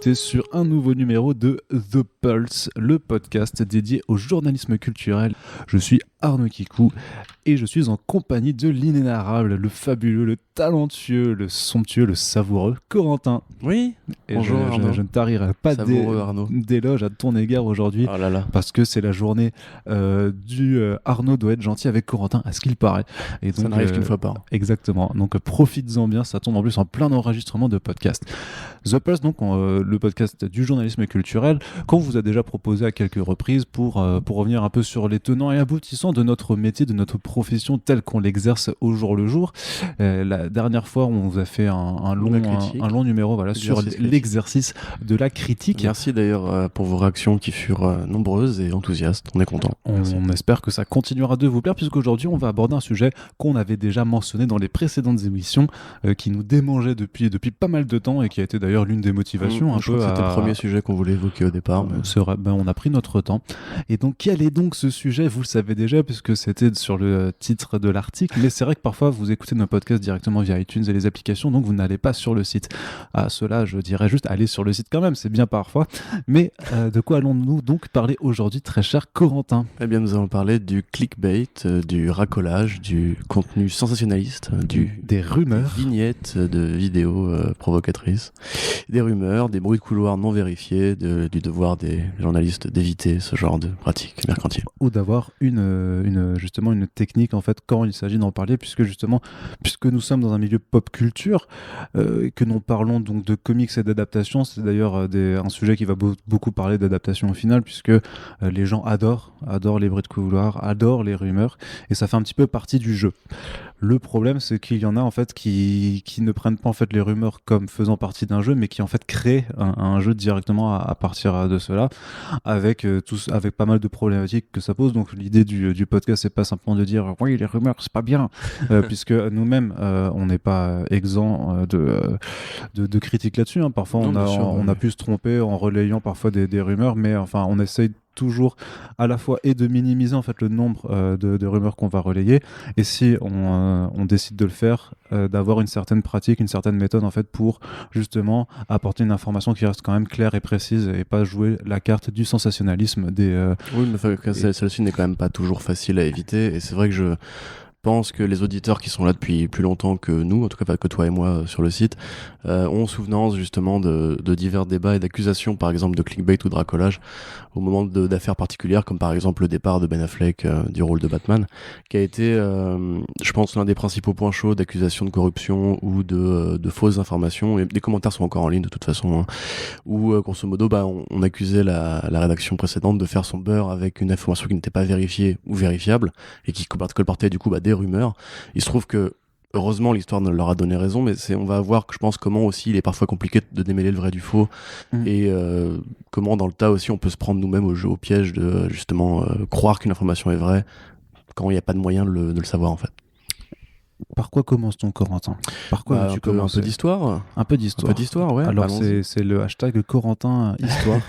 écouter sur un nouveau numéro de The Pulse, le podcast dédié au journalisme culturel. Je suis Arnaud Kikou et je suis en compagnie de l'inénarrable, le fabuleux, le talentueux, le somptueux, le savoureux Corentin. Oui, et bonjour Arnaud. Je ne tarirai pas Arnaud. d'éloge à ton égard aujourd'hui, Oh là là. parce que c'est la journée du Arnaud doit être gentil avec Corentin, à ce qu'il paraît. Et Ça donc, n'arrive qu'une fois par an. Exactement, donc profites-en bien, ça tombe en plus en plein enregistrement de podcast. The Pulse, donc le podcast du journalisme culturel, qu'on vous a déjà proposé à quelques reprises pour revenir un peu sur les tenants et aboutissants de notre métier, de notre profession telle qu'on l'exerce au jour le jour. La dernière fois, on vous a fait un long numéro sur l'exercice de la critique. Merci d'ailleurs pour vos réactions qui furent nombreuses et enthousiastes. On est content. On espère que ça continuera de vous plaire, puisqu'aujourd'hui, on va aborder un sujet qu'on avait déjà mentionné dans les précédentes émissions, qui nous démangeait depuis pas mal de temps et qui a été d'ailleurs l'une des motivations. C'était le premier sujet qu'on voulait évoquer au départ. On a pris notre temps. Et donc, quel est donc ce sujet ? Vous le savez déjà, puisque c'était sur le titre de l'article, mais c'est vrai que parfois, vous écoutez nos podcasts directement via iTunes et les applications, donc vous n'allez pas sur le site. À cela, je dirais juste, allez sur le site quand même, c'est bien parfois. Mais de quoi allons-nous donc parler aujourd'hui, très cher Corentin ? Eh bien, nous allons parler du clickbait, du racolage, du contenu sensationnaliste, des rumeurs, des vignettes de vidéos provocatrices, des rumeurs, des bruits de couloir non vérifiés, du devoir des journalistes d'éviter ce genre de pratiques mercantiles. Ou d'avoir justement une technique en fait quand il s'agit d'en parler, puisque nous sommes dans un milieu pop culture, que nous parlons donc de comics et d'adaptation. C'est d'ailleurs un sujet qui va beaucoup parler d'adaptation au final, puisque les gens adorent les bruits de couloir, adorent les rumeurs, et ça fait un petit peu partie du jeu. Le problème, c'est qu'il y en a en fait qui ne prennent pas en fait les rumeurs comme faisant partie d'un jeu, mais qui en fait créent un jeu directement à partir de cela, avec pas mal de problématiques que ça pose. Donc l'idée du podcast, c'est pas simplement de dire oui, les rumeurs c'est pas bien, puisque nous-mêmes on n'est pas exempt de critiques là-dessus, hein. Parfois on a pu se tromper en relayant parfois des rumeurs, mais enfin on essaye toujours à la fois et de minimiser en fait le nombre de rumeurs qu'on va relayer, et si on décide de le faire, d'avoir une certaine pratique, une certaine méthode en fait pour justement apporter une information qui reste quand même claire et précise, et pas jouer la carte du sensationnalisme Oui, mais celle-ci n'est quand même pas toujours facile à éviter, et c'est vrai que je pense que les auditeurs qui sont là depuis plus longtemps que nous, en tout cas pas que toi et moi sur le site, ont souvenance justement de divers débats et d'accusations, par exemple de clickbait ou de racolage au moment d'affaires particulières, comme par exemple le départ de Ben Affleck du rôle de Batman, qui a été, je pense, l'un des principaux points chauds d'accusations de corruption ou de fausses informations. Et les commentaires sont encore en ligne de toute façon, hein, où grosso modo on accusait la rédaction précédente de faire son beurre avec une information qui n'était pas vérifiée ou vérifiable et qui colportait du coup des rumeurs. Il se trouve que heureusement l'histoire leur a donné raison, mais on va voir que je pense comment aussi il est parfois compliqué de démêler le vrai du faux, et comment dans le tas aussi on peut se prendre nous-mêmes au piège de justement croire qu'une information est vraie quand il n'y a pas de moyen de le savoir en fait. Par quoi commence-t-on, Corentin ? Par quoi tu commences ? Un peu d'histoire. Un peu d'histoire, ouais. Alors c'est le hashtag Corentin Histoire.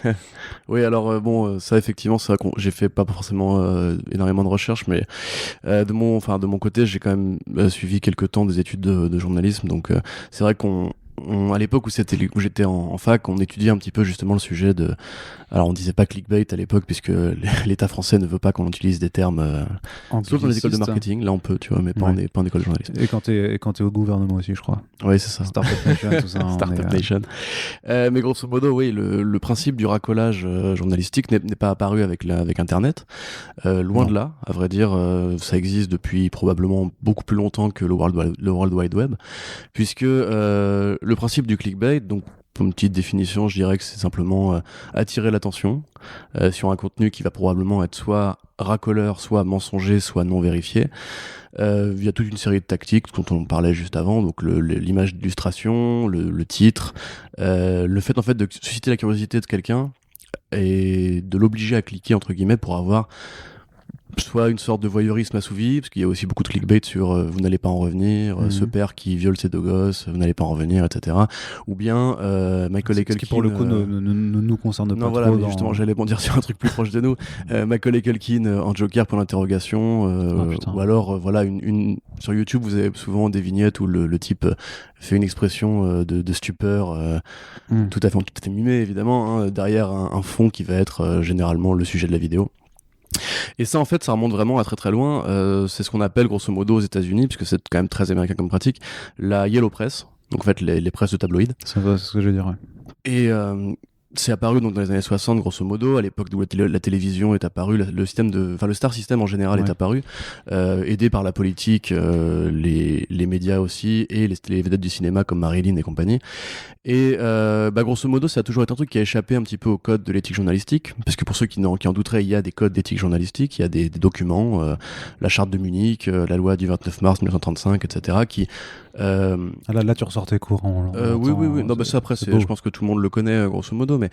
Oui, alors ça effectivement, c'est vrai que j'ai fait pas forcément énormément de recherches, mais de mon côté, j'ai quand même suivi quelques temps des études de journalisme, donc c'est vrai à l'époque où j'étais en fac, on étudiait un petit peu justement le sujet de... Alors on disait pas clickbait à l'époque, puisque l'État français ne veut pas qu'on utilise des termes sauf dans les écoles de marketing, là on peut, tu vois, mais pas en école de journalisme. Et quand t'es au gouvernement aussi, je crois. Oui, c'est ça. Startup Nation, tout ça. Startup Nation. Mais grosso modo, oui, le principe du racolage journalistique n'est pas apparu avec Internet. Loin de là, à vrai dire, ça existe depuis probablement beaucoup plus longtemps que le World Wide Web, puisque le principe du clickbait, donc pour une petite définition, je dirais que c'est simplement attirer l'attention sur un contenu qui va probablement être soit racoleur, soit mensonger, soit non vérifié. Il y a toute une série de tactiques dont on parlait juste avant, donc l'image d'illustration, le titre, le fait en fait de susciter la curiosité de quelqu'un et de l'obliger à cliquer entre guillemets pour avoir soit une sorte de voyeurisme assouvi, parce qu'il y a aussi beaucoup de clickbait sur vous n'allez pas en revenir, ce père qui viole ses 2 gosses, vous n'allez pas en revenir, etc. Ou bien Macaulay Culkin. Ce qui pour le coup ne nous concerne pas voilà, trop. Mais justement, j'allais dire sur un truc plus proche de nous. Macaulay Culkin en Joker pour l'interrogation. Ou alors, voilà, sur YouTube, vous avez souvent des vignettes où le type fait une expression de stupeur, tout à fait mimé évidemment, hein, derrière un fond qui va être généralement le sujet de la vidéo. Et ça, en fait, ça remonte vraiment à très très loin. C'est ce qu'on appelle grosso modo aux États-Unis, puisque c'est quand même très américain comme pratique, la Yellow Press. Donc en fait, les presses de tabloïds. C'est ce que je veux dire. Ouais. Et c'est apparu donc dans les années 60 grosso modo, à l'époque où la télévision est apparue, le star system en général est apparu, aidé par la politique, les médias aussi, et les vedettes du cinéma comme Marilyn et compagnie. Et grosso modo, ça a toujours été un truc qui a échappé un petit peu au code de l'éthique journalistique, parce que pour ceux qui en douteraient, il y a des codes d'éthique journalistique, il y a des documents, la charte de Munich, la loi du 29 mars 1935, etc., qui là tu ressortais courant. Oui. Non, ça après, je pense que tout le monde le connaît grosso modo, mais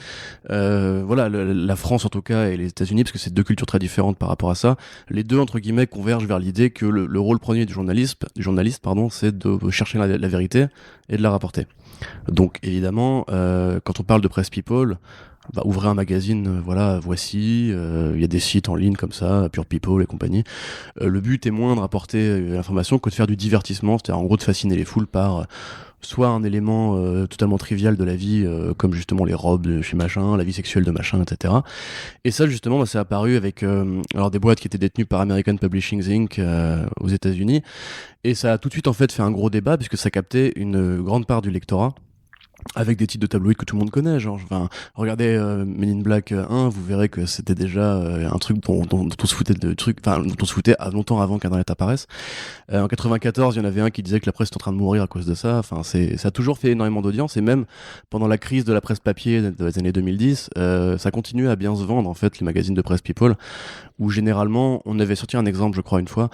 voilà, la France en tout cas et les États-Unis, parce que c'est 2 cultures très différentes par rapport à ça, les deux entre guillemets convergent vers l'idée que le rôle premier du journaliste, c'est de chercher la vérité et de la rapporter. Donc évidemment, quand on parle de Press People, ouvrez un magazine, voilà, Voici, il y a des sites en ligne comme ça, Pure People et compagnie. Le but est moins de rapporter l'information que de faire du divertissement, c'est-à-dire en gros de fasciner les foules par soit un élément totalement trivial de la vie, comme justement les robes de chez machin, la vie sexuelle de machin, etc. Et ça justement, c'est apparu avec alors des boîtes qui étaient détenues par American Publishing Inc. Aux États-Unis, et ça a tout de suite en fait fait un gros débat puisque ça captait une grande part du lectorat, avec des titres de tabloïds que tout le monde connaît, genre regardez Men in Black 1, vous verrez que c'était déjà un truc dont on se foutait dont on se foutait longtemps avant qu'Internet apparaisse. En 94, il y en avait un qui disait que la presse est en train de mourir à cause de ça. Ça a toujours fait énormément d'audience, et même pendant la crise de la presse papier des années 2010, ça continuait à bien se vendre en fait, les magazines de Press People, où généralement on avait sorti un exemple, je crois, une fois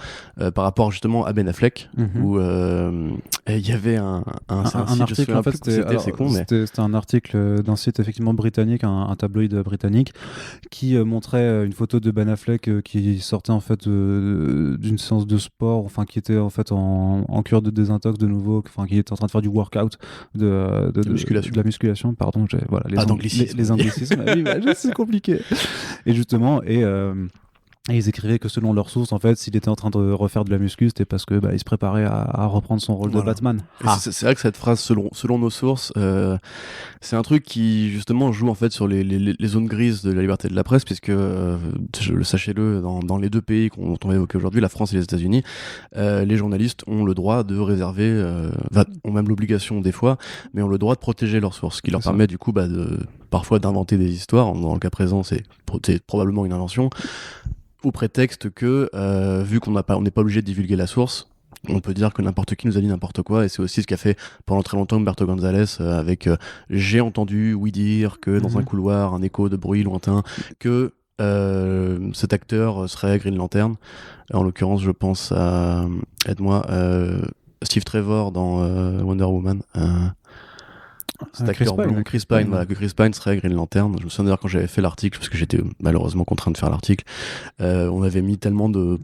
par rapport justement à Ben Affleck, où il y avait un article, en fait, c'était un article d'un site effectivement britannique, un tabloïd britannique, qui montrait une photo de Ben Affleck qui sortait en fait d'une séance de sport, enfin qui était en fait en cure de désintox de nouveau, enfin qui était en train de faire du workout, de la musculation, pardon, voilà, les anglicismes, oui, c'est compliqué. Et justement, et ils écrivaient que selon leurs sources, en fait, s'il était en train de refaire de la muscu, c'était parce que il se préparait à reprendre son rôle de Batman. C'est vrai que cette phrase, selon nos sources, c'est un truc qui justement joue en fait sur les zones grises de la liberté de la presse, puisque sachez-le, dans les 2 pays dont on va évoquer aujourd'hui, la France et les États-Unis, les journalistes ont le droit de réserver, ont même l'obligation des fois, mais ont le droit de protéger leurs sources, ce qui leur permet du coup parfois d'inventer des histoires. Dans le cas présent, c'est probablement une invention, au prétexte que, vu qu'on n'est pas obligé de divulguer la source, on peut dire que n'importe qui nous a dit n'importe quoi, et c'est aussi ce qu'a fait pendant très longtemps Humberto González avec j'ai entendu dire que dans un couloir, un écho de bruit lointain, que cet acteur serait Green Lantern. En l'occurrence, je pense à, aide-moi, Steve Trevor dans Wonder Woman. Cet acteur blond, Chris Pine, voilà, que Chris Pine serait Green Lantern. Je me souviens d'ailleurs quand j'avais fait l'article, parce que j'étais malheureusement contraint de faire l'article, on avait mis tellement de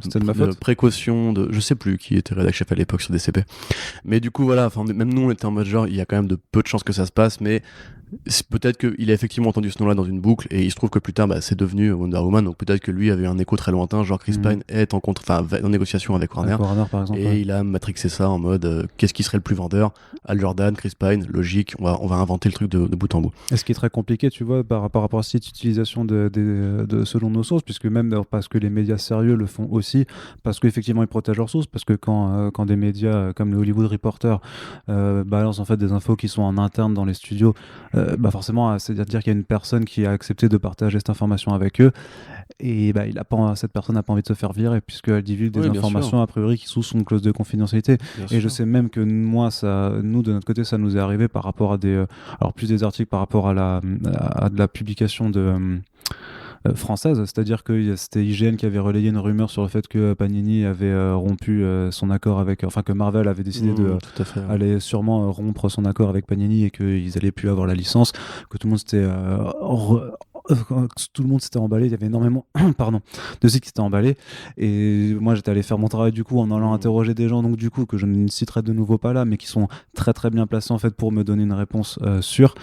précautions, je sais plus qui était rédac chef à l'époque sur DCP. Mais du coup voilà, même nous on était en mode genre, il y a quand même de peu de chances que ça se passe, mais peut-être qu'il a effectivement entendu ce nom-là dans une boucle, et il se trouve que plus tard c'est devenu Wonder Woman, donc peut-être que lui avait un écho très lointain, genre Chris Pine est en négociation avec Warner, par exemple, et il a matrixé ça en mode qu'est-ce qui serait le plus vendeur, Hal Jordan, Chris Pine, logique, on va inventer le truc de bout en bout. Et ce qui est très compliqué, tu vois, par rapport à cette utilisation de selon nos sources, puisque même parce que les médias sérieux le font aussi, parce qu'effectivement ils protègent leurs sources, parce que quand des médias comme le Hollywood Reporter balancent en fait des infos qui sont en interne dans les studios, forcément, c'est-à-dire qu'il y a une personne qui a accepté de partager cette information avec eux, et cette personne n'a pas envie de se faire virer, puisqu'elle divulgue des informations a priori qui sont sous une clause de confidentialité. Je sais même que nous de notre côté, ça nous est arrivé par rapport à plus des articles par rapport à de la publication française, c'est-à-dire que c'était IGN qui avait relayé une rumeur sur le fait que Panini avait rompu son accord que Marvel avait décidé aller sûrement rompre son accord avec Panini et qu'ils allaient plus avoir la licence, que tout le monde s'était quand tout le monde s'était emballé, il y avait énormément pardon, de sites qui s'étaient emballés. Et moi, j'étais allé faire mon travail du coup en allant interroger des gens, donc du coup, que je ne citerai de nouveau pas là, mais qui sont très très bien placés en fait pour me donner une réponse sûre.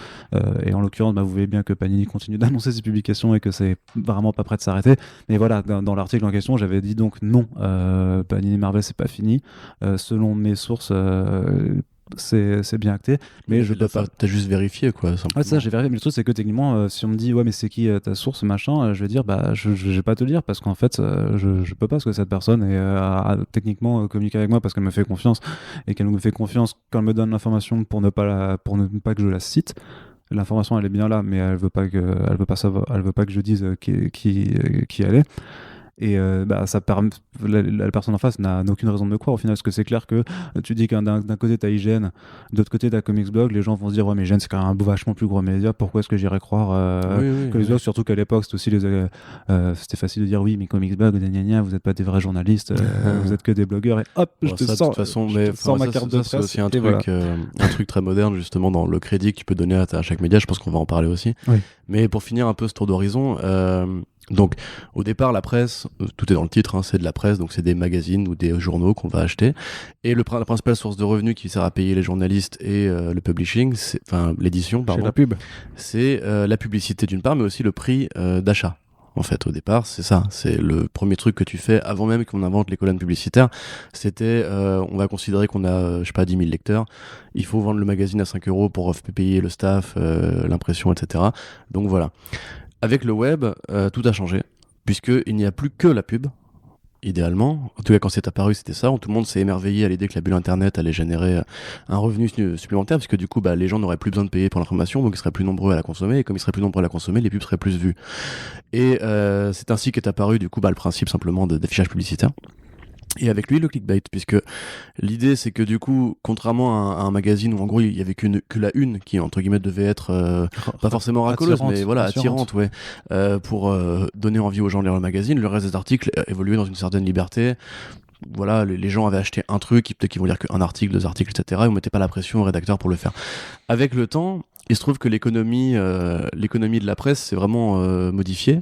Et en l'occurrence, vous voyez bien que Panini continue d'annoncer ses publications et que c'est vraiment pas prêt de s'arrêter. Mais voilà, dans l'article en question, j'avais dit donc non, Panini Marvel, c'est pas fini. Selon mes sources, c'est bien acté, mais je peux pas. T'as juste vérifié quoi. Ouais, ça j'ai vérifié, mais le truc c'est que techniquement, si on me dit ouais mais c'est qui ta source machin, je vais dire bah je vais pas te le dire parce qu'en fait je peux pas parce que cette personne a techniquement communiqué avec moi parce qu'elle me fait confiance et qu'elle me fait confiance quand elle me donne l'information pour ne pas que je la cite. L'information elle est bien là, mais elle veut pas que je dise qui elle est. Et ça permet, la personne en face n'a aucune raison de me croire au final, parce que c'est clair que tu dis qu'un d'un côté t'as IGN, de l'autre côté t'as Comics Blog, les gens vont se dire ouais mais IGN c'est quand même un vachement plus gros média, pourquoi est-ce que j'irais croire Comics Blog, surtout qu'à l'époque c'était aussi c'était facile de dire oui mais Comics Blog, gna gna gna, vous êtes pas des vrais journalistes, vous êtes que des blogueurs et hop je te sors, de toute façon, mais ma carte de presse. C'est aussi un truc très moderne justement dans le crédit que tu peux donner à chaque média, je pense qu'on va en parler aussi. Oui. Mais pour finir un peu ce tour d'horizon, donc au départ la presse, tout est dans le titre, hein, c'est de la presse, donc c'est des magazines ou des journaux qu'on va acheter, et la principale source de revenus qui sert à payer les journalistes et le publishing, enfin l'édition pardon, la pub, c'est la publicité d'une part, mais aussi le prix d'achat. En fait, au départ, c'est ça. C'est le premier truc que tu fais avant même qu'on invente les colonnes publicitaires. C'était, on va considérer qu'on a, je sais pas, 10 000 lecteurs. Il faut vendre le magazine à 5 € pour payer le staff, l'impression, etc. Donc voilà. Avec le web, tout a changé, puisqu'il n'y a plus que la pub. Idéalement, en tout cas quand c'est apparu c'était ça, tout le monde s'est émerveillé à l'idée que la bulle internet allait générer un revenu supplémentaire, parce que du coup les gens n'auraient plus besoin de payer pour l'information, donc ils seraient plus nombreux à la consommer, et comme ils seraient plus nombreux à la consommer, les pubs seraient plus vues. Et c'est ainsi qu'est apparu du coup le principe simplement d'affichage publicitaire. Et avec lui, le clickbait, puisque l'idée, c'est que du coup, contrairement à un magazine où en gros il y avait que la une qui entre guillemets devait être pas forcément racoleuse, mais voilà, attirante, ouais, pour donner envie aux gens de lire le magazine, le reste des articles évoluait dans une certaine liberté. Voilà, les gens avaient acheté un truc, peut-être qu'ils vont lire qu'un article, 2 articles, etc. Et on mettait pas la pression au rédacteur pour le faire. Avec le temps, il se trouve que l'économie de la presse s'est vraiment modifiée.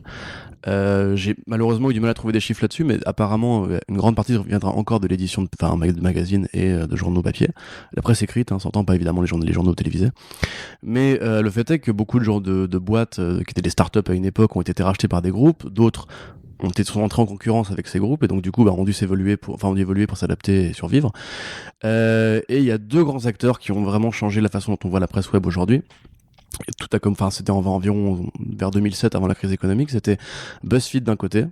J'ai malheureusement eu du mal à trouver des chiffres là-dessus, mais apparemment une grande partie viendra encore de l'édition de magazines et de journaux papier. La presse écrite, hein, s'entend pas évidemment les journaux télévisés. Mais le fait est que beaucoup de boîtes qui étaient des startups à une époque ont été rachetées par des groupes, d'autres sont entrés en concurrence avec ces groupes et donc du coup ont dû évoluer pour s'adapter et survivre. Et il y a 2 grands acteurs qui ont vraiment changé la façon dont on voit la presse web aujourd'hui. C'était environ vers 2007 avant la crise économique, c'était BuzzFeed d'un côté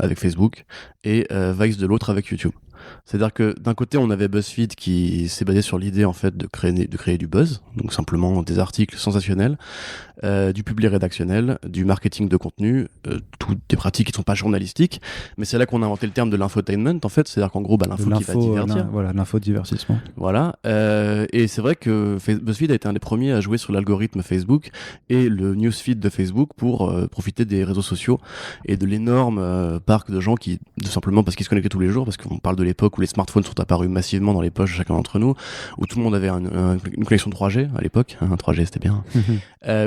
avec Facebook et Vice de l'autre avec YouTube. C'est-à-dire que d'un côté on avait BuzzFeed qui s'est basé sur l'idée en fait de créer du buzz, donc simplement des articles sensationnels, du public rédactionnel, du marketing de contenu, toutes des pratiques qui ne sont pas journalistiques, mais c'est là qu'on a inventé le terme de l'infotainment en fait, c'est-à-dire qu'en gros l'info qui va divertir. Voilà, l'infodivertissement. Voilà, et c'est vrai que BuzzFeed a été un des premiers à jouer sur l'algorithme Facebook et le newsfeed de Facebook pour profiter des réseaux sociaux et de l'énorme parc de gens qui, tout simplement parce qu'ils se connectaient tous les jours, parce qu'on parle de l'époque où les smartphones sont apparus massivement dans les poches de chacun d'entre nous, où tout le monde avait une connexion 3G à l'époque, 3G c'était bien,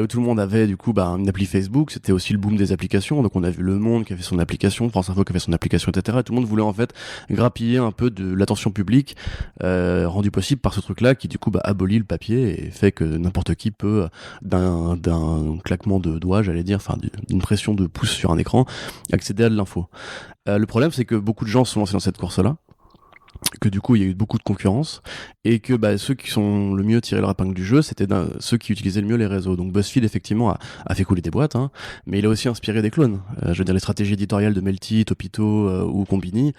où tout le monde avait du coup une appli Facebook, c'était aussi le boom des applications, donc on a vu Le Monde qui avait son application, France Info qui avait son application, etc. Et tout le monde voulait en fait grappiller un peu de l'attention publique rendue possible par ce truc-là qui du coup abolit le papier et fait que n'importe qui peut d'un claquement de doigts, j'allais dire, enfin d'une pression de pouce sur un écran, accéder à de l'info. Le problème c'est que beaucoup de gens se sont lancés dans cette course-là, que du coup il y a eu beaucoup de concurrence et que ceux qui sont le mieux tiré leur épingle du jeu c'était ceux qui utilisaient le mieux les réseaux. Donc BuzzFeed effectivement a fait couler des boîtes, hein, mais il a aussi inspiré des clones. Je veux dire, les stratégies éditoriales de Melty, Topito ou Combini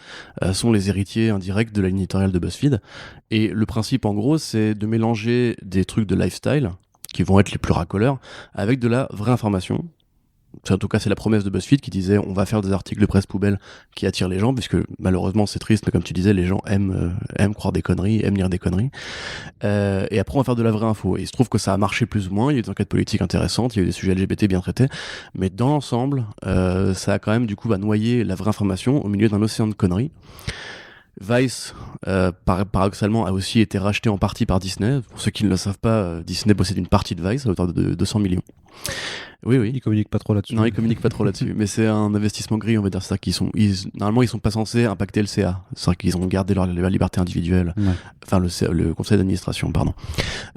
sont les héritiers indirects de la ligne éditoriale de BuzzFeed, et le principe en gros c'est de mélanger des trucs de lifestyle qui vont être les plus racoleurs avec de la vraie information. En tout cas c'est la promesse de BuzzFeed qui disait on va faire des articles de presse poubelle qui attirent les gens, puisque malheureusement c'est triste mais comme tu disais les gens aiment croire des conneries, aiment lire des conneries, et après on va faire de la vraie info, et il se trouve que ça a marché plus ou moins. Il y a eu des enquêtes politiques intéressantes, il y a eu des sujets LGBT bien traités, mais dans l'ensemble ça a quand même du coup noyé la vraie information au milieu d'un océan de conneries. Vice, paradoxalement, a aussi été racheté en partie par Disney. Pour ceux qui ne le savent pas, Disney possède une partie de Vice à hauteur de 200 millions. Oui, oui. Ils communiquent pas trop là-dessus. Non, ils communiquent pas trop là-dessus. Mais c'est un investissement gris, on va dire. C'est-à-dire normalement, ils sont pas censés impacter le CA. C'est-à-dire qu'ils ont gardé leur liberté individuelle. Ouais. Enfin, le conseil d'administration, pardon.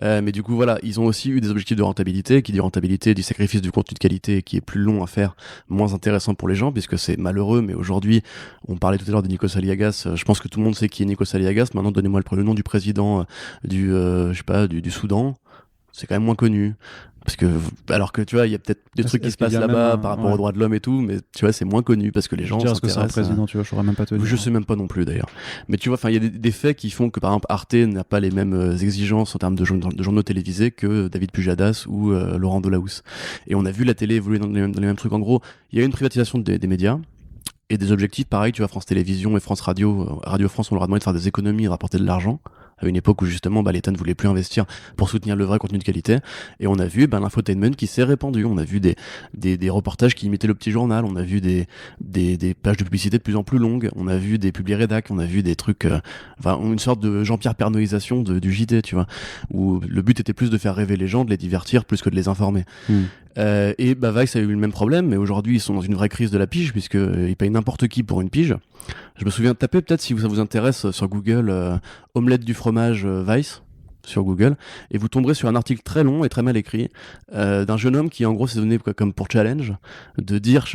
Mais du coup, voilà, ils ont aussi eu des objectifs de rentabilité. Qui dit rentabilité, du sacrifice du contenu de qualité qui est plus long à faire, moins intéressant pour les gens, puisque c'est malheureux. Mais aujourd'hui, on parlait tout à l'heure de Nikos Aliagas. Je pense que tout le monde sait qui est Nikos Aliagas. Maintenant, donnez-moi le nom du président je sais pas, du Soudan. C'est quand même moins connu. Parce que, alors que tu vois, il y a peut-être des trucs qui se passent là-bas par rapport aux droits de l'homme et tout, mais tu vois, c'est moins connu parce que les gens s'intéressent. Est-ce que c'est un président, tu vois, je saurais même pas te dire. Je sais même pas non plus d'ailleurs. Mais tu vois, il y a des faits qui font que par exemple Arte n'a pas les mêmes exigences en termes de journaux télévisés que David Pujadas ou Laurent Delahousse. Et on a vu la télé évoluer dans les mêmes trucs. En gros, il y a eu une privatisation des médias. Et des objectifs, pareil, tu vois, France Télévisions et France Radio, Radio France, on leur a demandé de faire des économies et de rapporter de l'argent, à une époque où justement l'État ne voulait plus investir pour soutenir le vrai contenu de qualité. Et on a vu l'infotainment qui s'est répandu. On a vu des reportages qui imitaient le petit journal, on a vu des pages de publicité de plus en plus longues, on a vu des publics rédac, on a vu des trucs, une sorte de Jean-Pierre Pernoïsation du JT, tu vois, où le but était plus de faire rêver les gens, de les divertir, plus que de les informer. Et Vice a eu le même problème, mais aujourd'hui ils sont dans une vraie crise de la pige, puisqu'ils payent n'importe qui pour une pige. Je me souviens de taper, peut-être si ça vous intéresse, sur Google, omelette du fromage Vice, sur Google, et vous tomberez sur un article très long et très mal écrit d'un jeune homme qui en gros s'est donné comme pour challenge de dire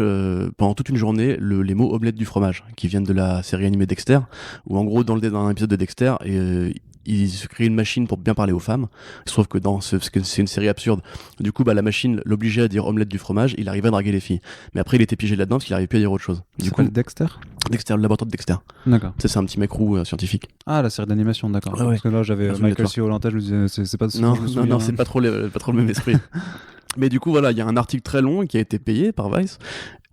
pendant toute une journée les mots omelette du fromage, qui viennent de la série animée Dexter, où en gros dans un épisode de Dexter, il se crée une machine pour bien parler aux femmes. Il se trouve que parce que c'est une série absurde, du coup la machine l'obligeait à dire omelette du fromage, il arrivait à draguer les filles. Mais après il était piégé là-dedans parce qu'il n'arrivait plus à dire autre chose. Du coup, Dexter, le laboratoire de Dexter. D'accord. C'est un petit mec roux scientifique. Ah, la série d'animation, d'accord. Ouais. Parce que là j'avais Michael C. Holanta, je me disais c'est pas. Non, c'est pas trop le même esprit. Mais du coup voilà, il y a un article très long qui a été payé par Vice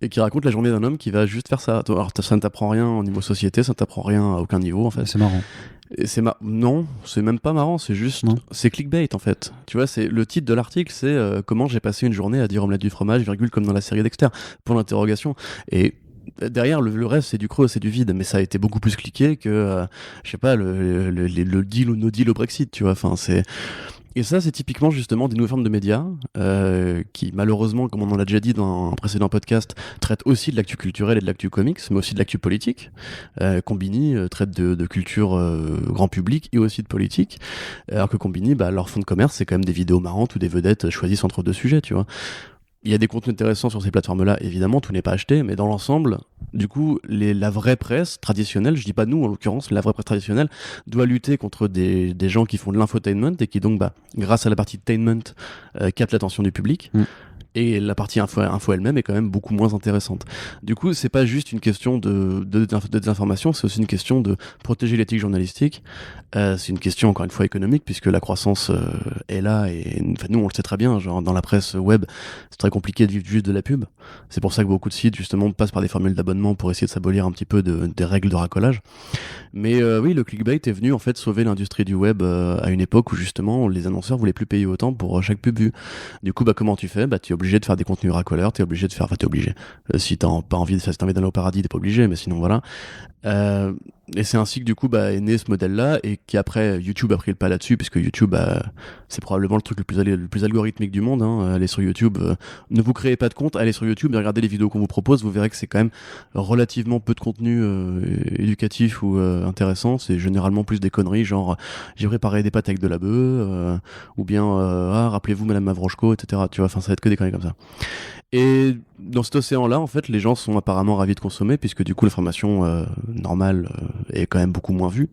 et qui raconte la journée d'un homme qui va juste faire ça. Alors ça ne t'apprend rien au niveau société, ça ne t'apprend rien à aucun niveau en fait. C'est marrant. Et non, c'est même pas marrant, c'est juste, c'est clickbait en fait. Tu vois, c'est le titre de l'article, c'est comment j'ai passé une journée à dire omelette du fromage, virgule, comme dans la série Dexter, pour l'interrogation. Et derrière, le reste, c'est du creux, c'est du vide, mais ça a été beaucoup plus cliqué que, je sais pas, le deal ou no deal au Brexit, tu vois. Enfin, c'est. Et ça, c'est typiquement justement des nouvelles formes de médias qui, malheureusement, comme on en a déjà dit dans un précédent podcast, traitent aussi de l'actu culturelle et de l'actu comics, mais aussi de l'actu politique. Combini traite de culture grand public et aussi de politique, alors que Combini, leur fond de commerce, c'est quand même des vidéos marrantes où des vedettes choisissent entre deux sujets, tu vois. Il y a des contenus intéressants sur ces plateformes-là, évidemment, tout n'est pas acheté, mais dans l'ensemble, du coup, la vraie presse traditionnelle, je dis pas nous en l'occurrence, la vraie presse traditionnelle doit lutter contre des gens qui font de l'infotainment et qui donc, grâce à la partie tainment, captent l'attention du public. Et la partie info elle-même est quand même beaucoup moins intéressante. Du coup, c'est pas juste une question de désinformation, c'est aussi une question de protéger l'éthique journalistique. C'est une question, encore une fois, économique, puisque la croissance est là, et nous, on le sait très bien, genre dans la presse web, c'est très compliqué de vivre juste de la pub. C'est pour ça que beaucoup de sites, justement, passent par des formules d'abonnement pour essayer de s'abolir un petit peu des règles de racolage. Mais oui, le clickbait est venu en fait sauver l'industrie du web à une époque où justement les annonceurs voulaient plus payer autant pour chaque pub vue. Du coup, comment tu fais ? Tu es obligé de faire des contenus racoleurs, t'es obligé de faire, t'es obligé. Si t'as pas envie de faire, si t'as envie d'aller au paradis, t'es pas obligé, mais sinon voilà. Et c'est ainsi que du coup est né ce modèle-là, et qui après YouTube a pris le pas là-dessus, puisque YouTube c'est probablement le truc le plus algorithmique du monde. Allez sur YouTube, ne vous créez pas de compte, allez sur YouTube et regardez les vidéos qu'on vous propose, vous verrez que c'est quand même relativement peu de contenu éducatif ou intéressant. C'est généralement plus des conneries, genre j'ai préparé des pâtes avec de la bœuf, ou bien rappelez-vous Madame Mavrochko, etc. Tu vois, enfin ça va être que des conneries comme ça. Et dans cet océan-là, en fait, les gens sont apparemment ravis de consommer, puisque du coup, l'information normale est quand même beaucoup moins vue.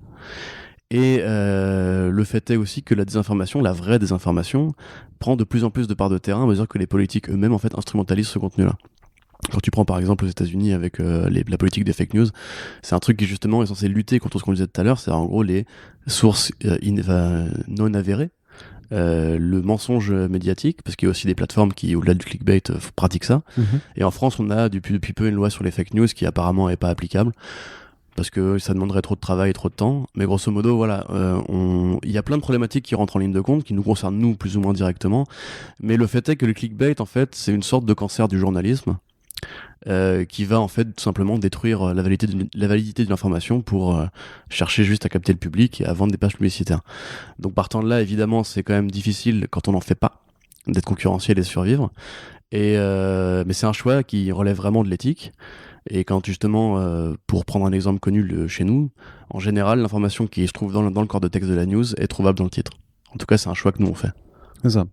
Et le fait est aussi que la désinformation, la vraie désinformation, prend de plus en plus de parts de terrain à mesure que les politiques eux-mêmes, en fait, instrumentalisent ce contenu-là. Quand tu prends par exemple aux États-Unis avec la politique des fake news, c'est un truc qui justement est censé lutter contre ce qu'on disait tout à l'heure, c'est en gros les sources non avérées. Le mensonge médiatique, parce qu'il y a aussi des plateformes qui, au-delà du clickbait, pratiquent ça. Et en France, on a depuis peu une loi sur les fake news qui apparemment est pas applicable, parce que ça demanderait trop de travail et trop de temps. Mais grosso modo, voilà, il y a plein de problématiques qui rentrent en ligne de compte, qui nous concernent nous plus ou moins directement. Mais le fait est que le clickbait, en fait, c'est une sorte de cancer du journalisme. Qui va en fait tout simplement détruire la validité d'une information pour chercher juste à capter le public et à vendre des pages publicitaires. Donc partant de là, évidemment, c'est quand même difficile quand on n'en fait pas d'être concurrentiel et survivre. Mais c'est un choix qui relève vraiment de l'éthique. Et quand justement, pour prendre un exemple connu chez nous, en général, l'information qui se trouve dans le corps de texte de la news est trouvable dans le titre. En tout cas, c'est un choix que nous on fait. C'est ça.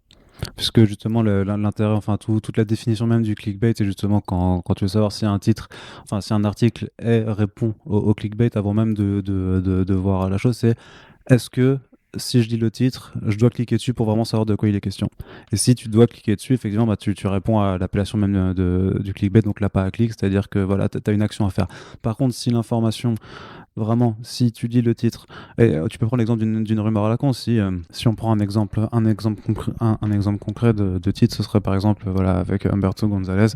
Puisque justement l'intérêt, enfin toute la définition même du clickbait, c'est justement quand tu veux savoir si un titre, enfin si un article répond au clickbait avant même de voir la chose, c'est est-ce que si je lis le titre, je dois cliquer dessus pour vraiment savoir de quoi il est question. Et si tu dois cliquer dessus, effectivement, bah, tu réponds à l'appellation même du clickbait, donc là pas à clic, c'est-à-dire que voilà, tu as une action à faire. Par contre, si l'information vraiment, si tu dis le titre, et tu peux prendre l'exemple d'une rumeur à la con, si on prend un exemple concret de titre, ce serait par exemple voilà, avec Humberto Gonzalez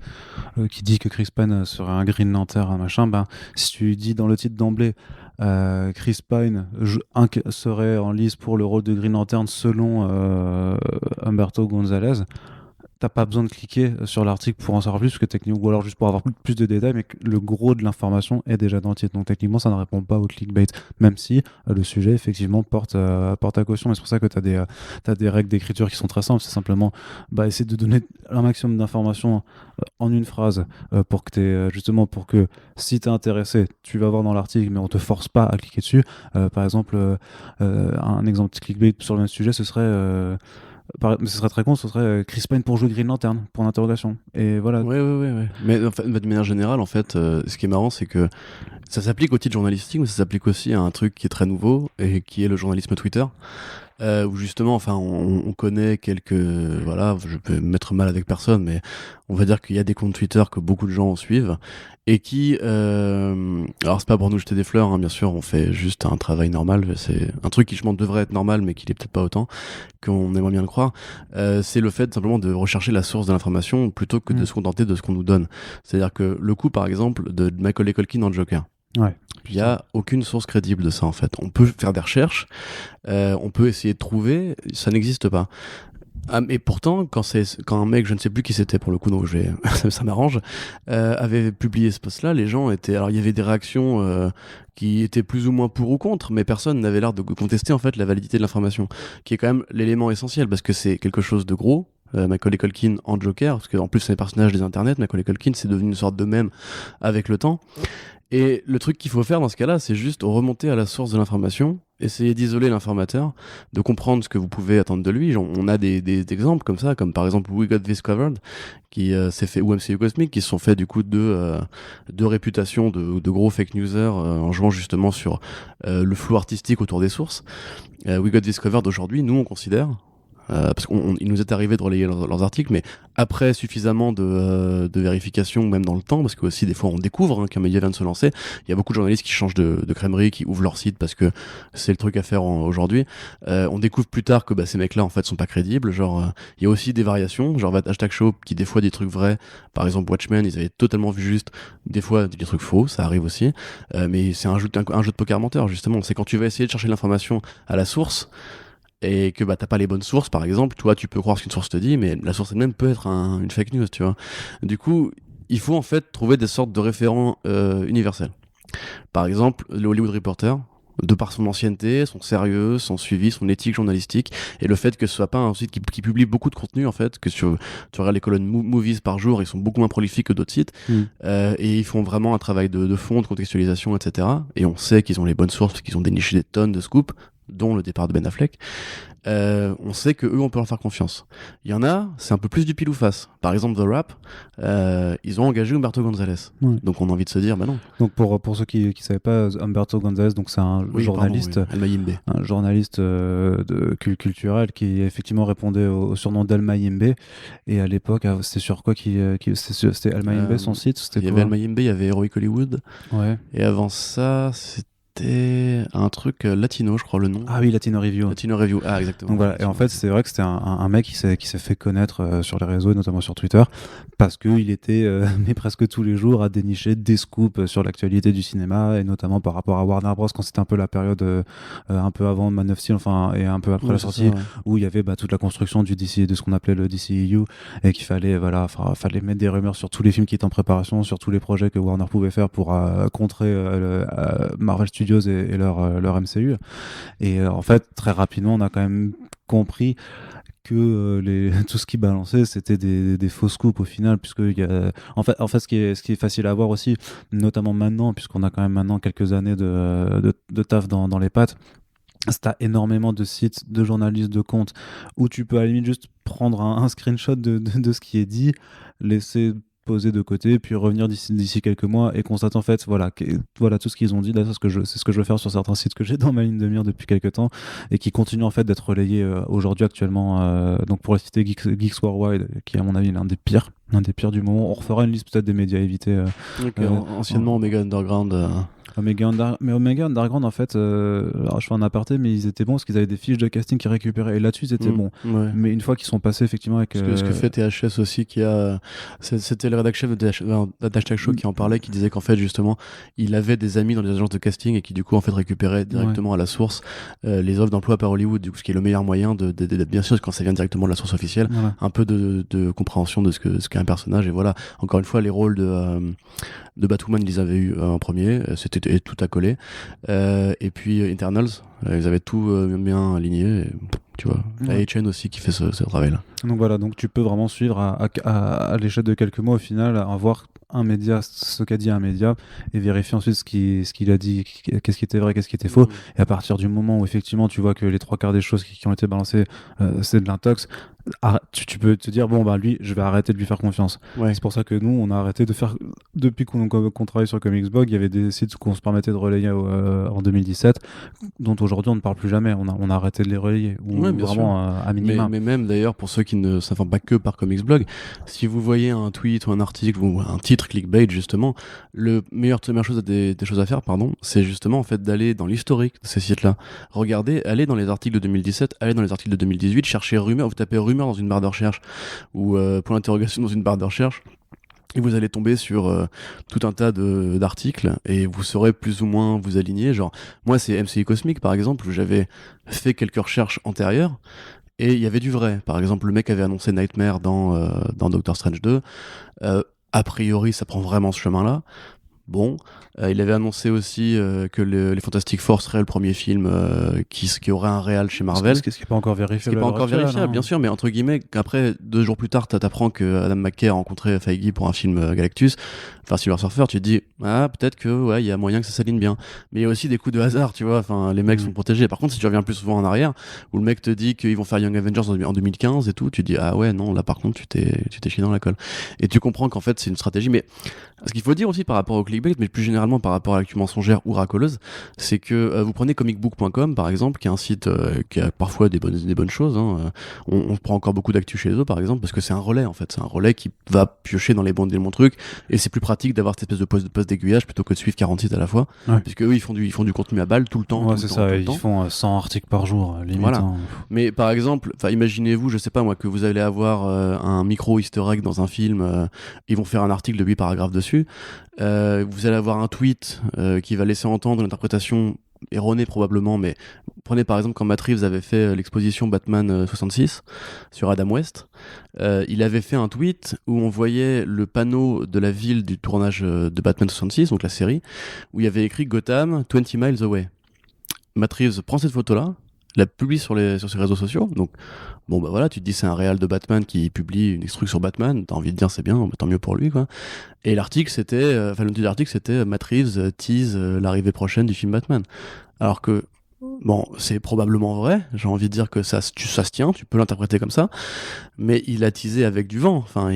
qui dit que Chris Pine serait un Green Lantern, un machin, ben, si tu dis dans le titre d'emblée Chris Pine serait en lice pour le rôle de Green Lantern selon Humberto Gonzalez, t'as pas besoin de cliquer sur l'article pour en savoir plus, parce que techniquement, ou alors juste pour avoir plus de détails, mais que le gros de l'information est déjà dans le titre. Donc techniquement, ça ne répond pas au clickbait, même si le sujet effectivement porte à caution. Et c'est pour ça que t'as des règles d'écriture qui sont très simples. C'est simplement essayer de donner un maximum d'informations en une phrase pour que justement pour que si t'es intéressé, tu vas voir dans l'article, mais on te force pas à cliquer dessus. Par exemple, un exemple de clickbait sur le même sujet, ce serait mais ce serait très con, ce serait Chris Pine pour jouer Green Lantern, pour l'interrogation. Et voilà. Ouais. Mais en fait, de manière générale, en fait, ce qui est marrant, c'est que ça s'applique au titre journalistique, mais ça s'applique aussi à un truc qui est très nouveau et qui est le journalisme Twitter. Où justement, enfin, on connaît quelques, voilà, je peux me mettre mal avec personne, mais on va dire qu'il y a des comptes Twitter que beaucoup de gens suivent et qui, alors c'est pas pour nous jeter des fleurs, hein, bien sûr, on fait juste un travail normal, c'est un truc qui je pense devrait être normal, mais qui l'est peut-être pas autant qu'on aimerait bien le croire. C'est le fait simplement de rechercher la source de l'information plutôt que de se contenter de ce qu'on nous donne. C'est-à-dire que le coup, par exemple, de Macaulay Culkin dans Joker. Ouais. Il n'y a aucune source crédible de ça en fait. On peut faire des recherches, on peut essayer de trouver, ça n'existe pas. Et pourtant, quand un mec, je ne sais plus qui c'était pour le coup, donc ça m'arrange, avait publié ce post-là, les gens étaient, alors il y avait des réactions qui étaient plus ou moins pour ou contre, mais personne n'avait l'air de contester en fait la validité de l'information, qui est quand même l'élément essentiel parce que c'est quelque chose de gros. Macaulay Culkin en Joker, parce qu'en plus c'est un personnage des internets, Macaulay Culkin c'est devenu une sorte de mème avec le temps. Et le truc qu'il faut faire dans ce cas-là, c'est juste remonter à la source de l'information, essayer d'isoler l'informateur, de comprendre ce que vous pouvez attendre de lui. On a des exemples comme ça, comme par exemple We Got This Covered, qui s'est fait, ou MCU Cosmic, qui se sont fait du coup deux réputations de gros fake newsers en jouant justement sur le flou artistique autour des sources. We Got This Covered aujourd'hui, nous on considère, parce qu'il nous est arrivé de relayer leurs articles, mais après suffisamment de vérification, même dans le temps, parce que aussi des fois on découvre qu'un média vient de se lancer. Il y a beaucoup de journalistes qui changent de crèmerie, qui ouvrent leur site parce que c'est le truc à faire aujourd'hui. On découvre plus tard que ces mecs-là en fait sont pas crédibles. Genre, il y a aussi des variations, genre hashtag show qui des fois dit des trucs vrais. Par exemple Watchmen, ils avaient totalement vu juste. Des fois des trucs faux, ça arrive aussi. Mais c'est un jeu de poker menteur justement. C'est quand tu vas essayer de chercher l'information à la source. Et que t'as pas les bonnes sources, par exemple, toi tu peux croire ce qu'une source te dit, mais la source elle-même peut être une fake news, tu vois. Du coup, il faut en fait trouver des sortes de référents universels. Par exemple, le Hollywood Reporter, de par son ancienneté, son sérieux, son suivi, son éthique journalistique, et le fait que ce soit pas un site qui publie beaucoup de contenu en fait, que tu regardes les colonnes movies par jour, ils sont beaucoup moins prolifiques que d'autres sites, et ils font vraiment un travail de fond, de contextualisation, etc. Et on sait qu'ils ont les bonnes sources parce qu'ils ont déniché des tonnes de scoops, dont le départ de Ben Affleck. On sait que eux on peut leur faire confiance. Il y en a, c'est un peu plus du pile ou face. Par exemple The Wrap, ils ont engagé Humberto Gonzalez. Ouais. Donc on a envie de se dire non. Donc pour ceux qui savaient pas, Humberto Gonzalez, donc c'est un journaliste, un journaliste culturel qui effectivement répondait au surnom d'Al-Mayimbe. Et à l'époque, c'était sur quoi c'était Al-Mayimbe son site, c'était il y avait Al-Mayimbe, il y avait Heroic Hollywood. Ouais. Et avant ça, c'était un truc latino, je crois le nom. Ah oui, Latino Review. Latino Review, ah exactement. Donc voilà, et en fait c'est vrai que c'était un mec qui s'est fait connaître sur les réseaux, notamment sur Twitter, parce qu'il était mais presque tous les jours à dénicher des scoops sur l'actualité du cinéma, et notamment par rapport à Warner Bros, quand c'était un peu la période un peu avant Man of Steel, enfin, et un peu après la sortie, où il y avait toute la construction du DC, de ce qu'on appelait le DCEU, et qu'il fallait fallait mettre des rumeurs sur tous les films qui étaient en préparation, sur tous les projets que Warner pouvait faire pour contrer Marvel Studios et leur MCU. Et en fait, très rapidement, on a quand même compris que tout ce qui balançait c'était des fausses scoops au final, puisque en fait ce qui est facile à voir aussi, notamment maintenant, puisqu'on a quand même maintenant quelques années de taf dans les pattes. T'as énormément de sites, de journalistes, de comptes où tu peux à la limite juste prendre un screenshot de ce qui est dit, laisser poser de côté, puis revenir d'ici quelques mois et constater en fait voilà tout ce qu'ils ont dit. Là, c'est ce que je veux faire sur certains sites que j'ai dans ma ligne de mire depuis quelques temps et qui continuent en fait d'être relayés aujourd'hui actuellement. Donc pour citer Geeks Worldwide, qui est à mon avis l'un des pires du moment. On refera une liste peut-être des médias à éviter. Anciennement Omega Underground. Mais Omega Underground, en fait, alors je fais un aparté, mais ils étaient bons parce qu'ils avaient des fiches de casting qu'ils récupéraient et là-dessus ils étaient bons. Ouais. Mais une fois qu'ils sont passés effectivement avec. Ce que fait THS aussi, c'était le rédac chef d'Hashtag Show qui en parlait, qui disait qu'en fait justement il avait des amis dans les agences de casting et qui du coup en fait récupéraient directement à la source les offres d'emploi par Hollywood, du coup, ce qui est le meilleur moyen de bien sûr quand ça vient directement de la source officielle, un peu de compréhension de ce qu'est un personnage. Et voilà, encore une fois, les rôles de Batwoman, ils les avaient eu en premier, c'était tout à coller. Et puis Internals, ils avaient tout bien aligné. Et, tu vois, la HN aussi qui fait ce travail-là. Donc voilà, donc tu peux vraiment suivre à l'échelle de quelques mois au final, à voir un média, ce qu'a dit un média, et vérifier ensuite ce qu'il a dit, qu'est-ce qui était vrai, qu'est-ce qui était faux. Et à partir du moment où effectivement tu vois que les 3/4 des choses qui ont été balancées, c'est de l'intox, tu peux te dire bon bah lui je vais arrêter de lui faire confiance. C'est pour ça que nous on a arrêté de faire, depuis qu'on travaille sur Comicsblog, il y avait des sites qu'on se permettait de relayer en 2017 dont aujourd'hui on ne parle plus jamais, on a arrêté de les relayer ou vraiment à minima. Mais même d'ailleurs pour ceux qui ne s'informent pas que par Comicsblog, si vous voyez un tweet ou un article ou un titre clickbait justement, la meilleure chose des choses à faire c'est justement en fait d'aller dans l'historique de ces sites-là, regarder, aller dans les articles de 2017, aller dans les articles de 2018, chercher rumeur, vous tapez rumeur dans une barre de recherche ou point d'interrogation dans une barre de recherche et vous allez tomber sur tout un tas d'articles et vous saurez plus ou moins vous aligner. Genre moi c'est MCU Cosmic par exemple où j'avais fait quelques recherches antérieures et il y avait du vrai. Par exemple le mec avait annoncé Nightmare dans Doctor Strange 2, a priori ça prend vraiment ce chemin là. Bon, il avait annoncé aussi que les Fantastic Four serait le premier film qui aurait un réal chez Marvel. Ce qui n'est pas encore vérifié. Ce qui n'est pas encore vérifiable, bien sûr, mais entre guillemets, après, 2 jours plus tard, t'apprends que Adam McKay a rencontré Feige pour un film Galactus, enfin Silver Surfer, tu te dis, peut-être que, il y a moyen que ça s'aligne bien. Mais il y a aussi des coups de hasard, tu vois, enfin, les mecs sont protégés. Par contre, si tu reviens plus souvent en arrière, où le mec te dit qu'ils vont faire Young Avengers en 2015 et tout, tu te dis, non, là par contre, tu t'es chié dans la colle. Et tu comprends qu'en fait, c'est une stratégie, mais ce qu'il faut dire aussi par rapport au clickbait, mais plus généralement par rapport à l'actu mensongère ou racoleuse, c'est que vous prenez comicbook.com par exemple, qui est un site qui a parfois des bonnes choses. On prend encore beaucoup d'actu chez eux par exemple, parce que c'est un relais en fait, c'est un relais qui va piocher dans les bons trucs, et c'est plus pratique d'avoir cette espèce de poste d'aiguillage plutôt que de suivre 40 sites à la fois, puisque eux ils font du contenu à balle tout le temps. C'est ça, ils font 100 articles par jour, limite. Voilà. Mais par exemple, imaginez-vous, je sais pas moi, que vous allez avoir un micro easter egg dans un film, ils vont faire un article de 8 paragraphes dessus. Vous allez avoir un tweet qui va laisser entendre une interprétation erronée probablement, mais prenez par exemple quand Matt Reeves avait fait l'exposition Batman 66 sur Adam West, il avait fait un tweet où on voyait le panneau de la ville du tournage de Batman 66, donc la série, où il y avait écrit Gotham 20 miles away. Matt Reeves prend cette photo-là, la publie sur ses réseaux sociaux, donc bon bah voilà, tu te dis c'est un réal de Batman qui publie une truc sur Batman, t'as envie de dire c'est bien, tant mieux pour lui quoi. Et l'article c'était, le titre de l'article c'était Matt Reeves tease l'arrivée prochaine du film Batman. Alors que bon, c'est probablement vrai, j'ai envie de dire que ça se tient, tu peux l'interpréter comme ça, mais il a teasé avec du vent, enfin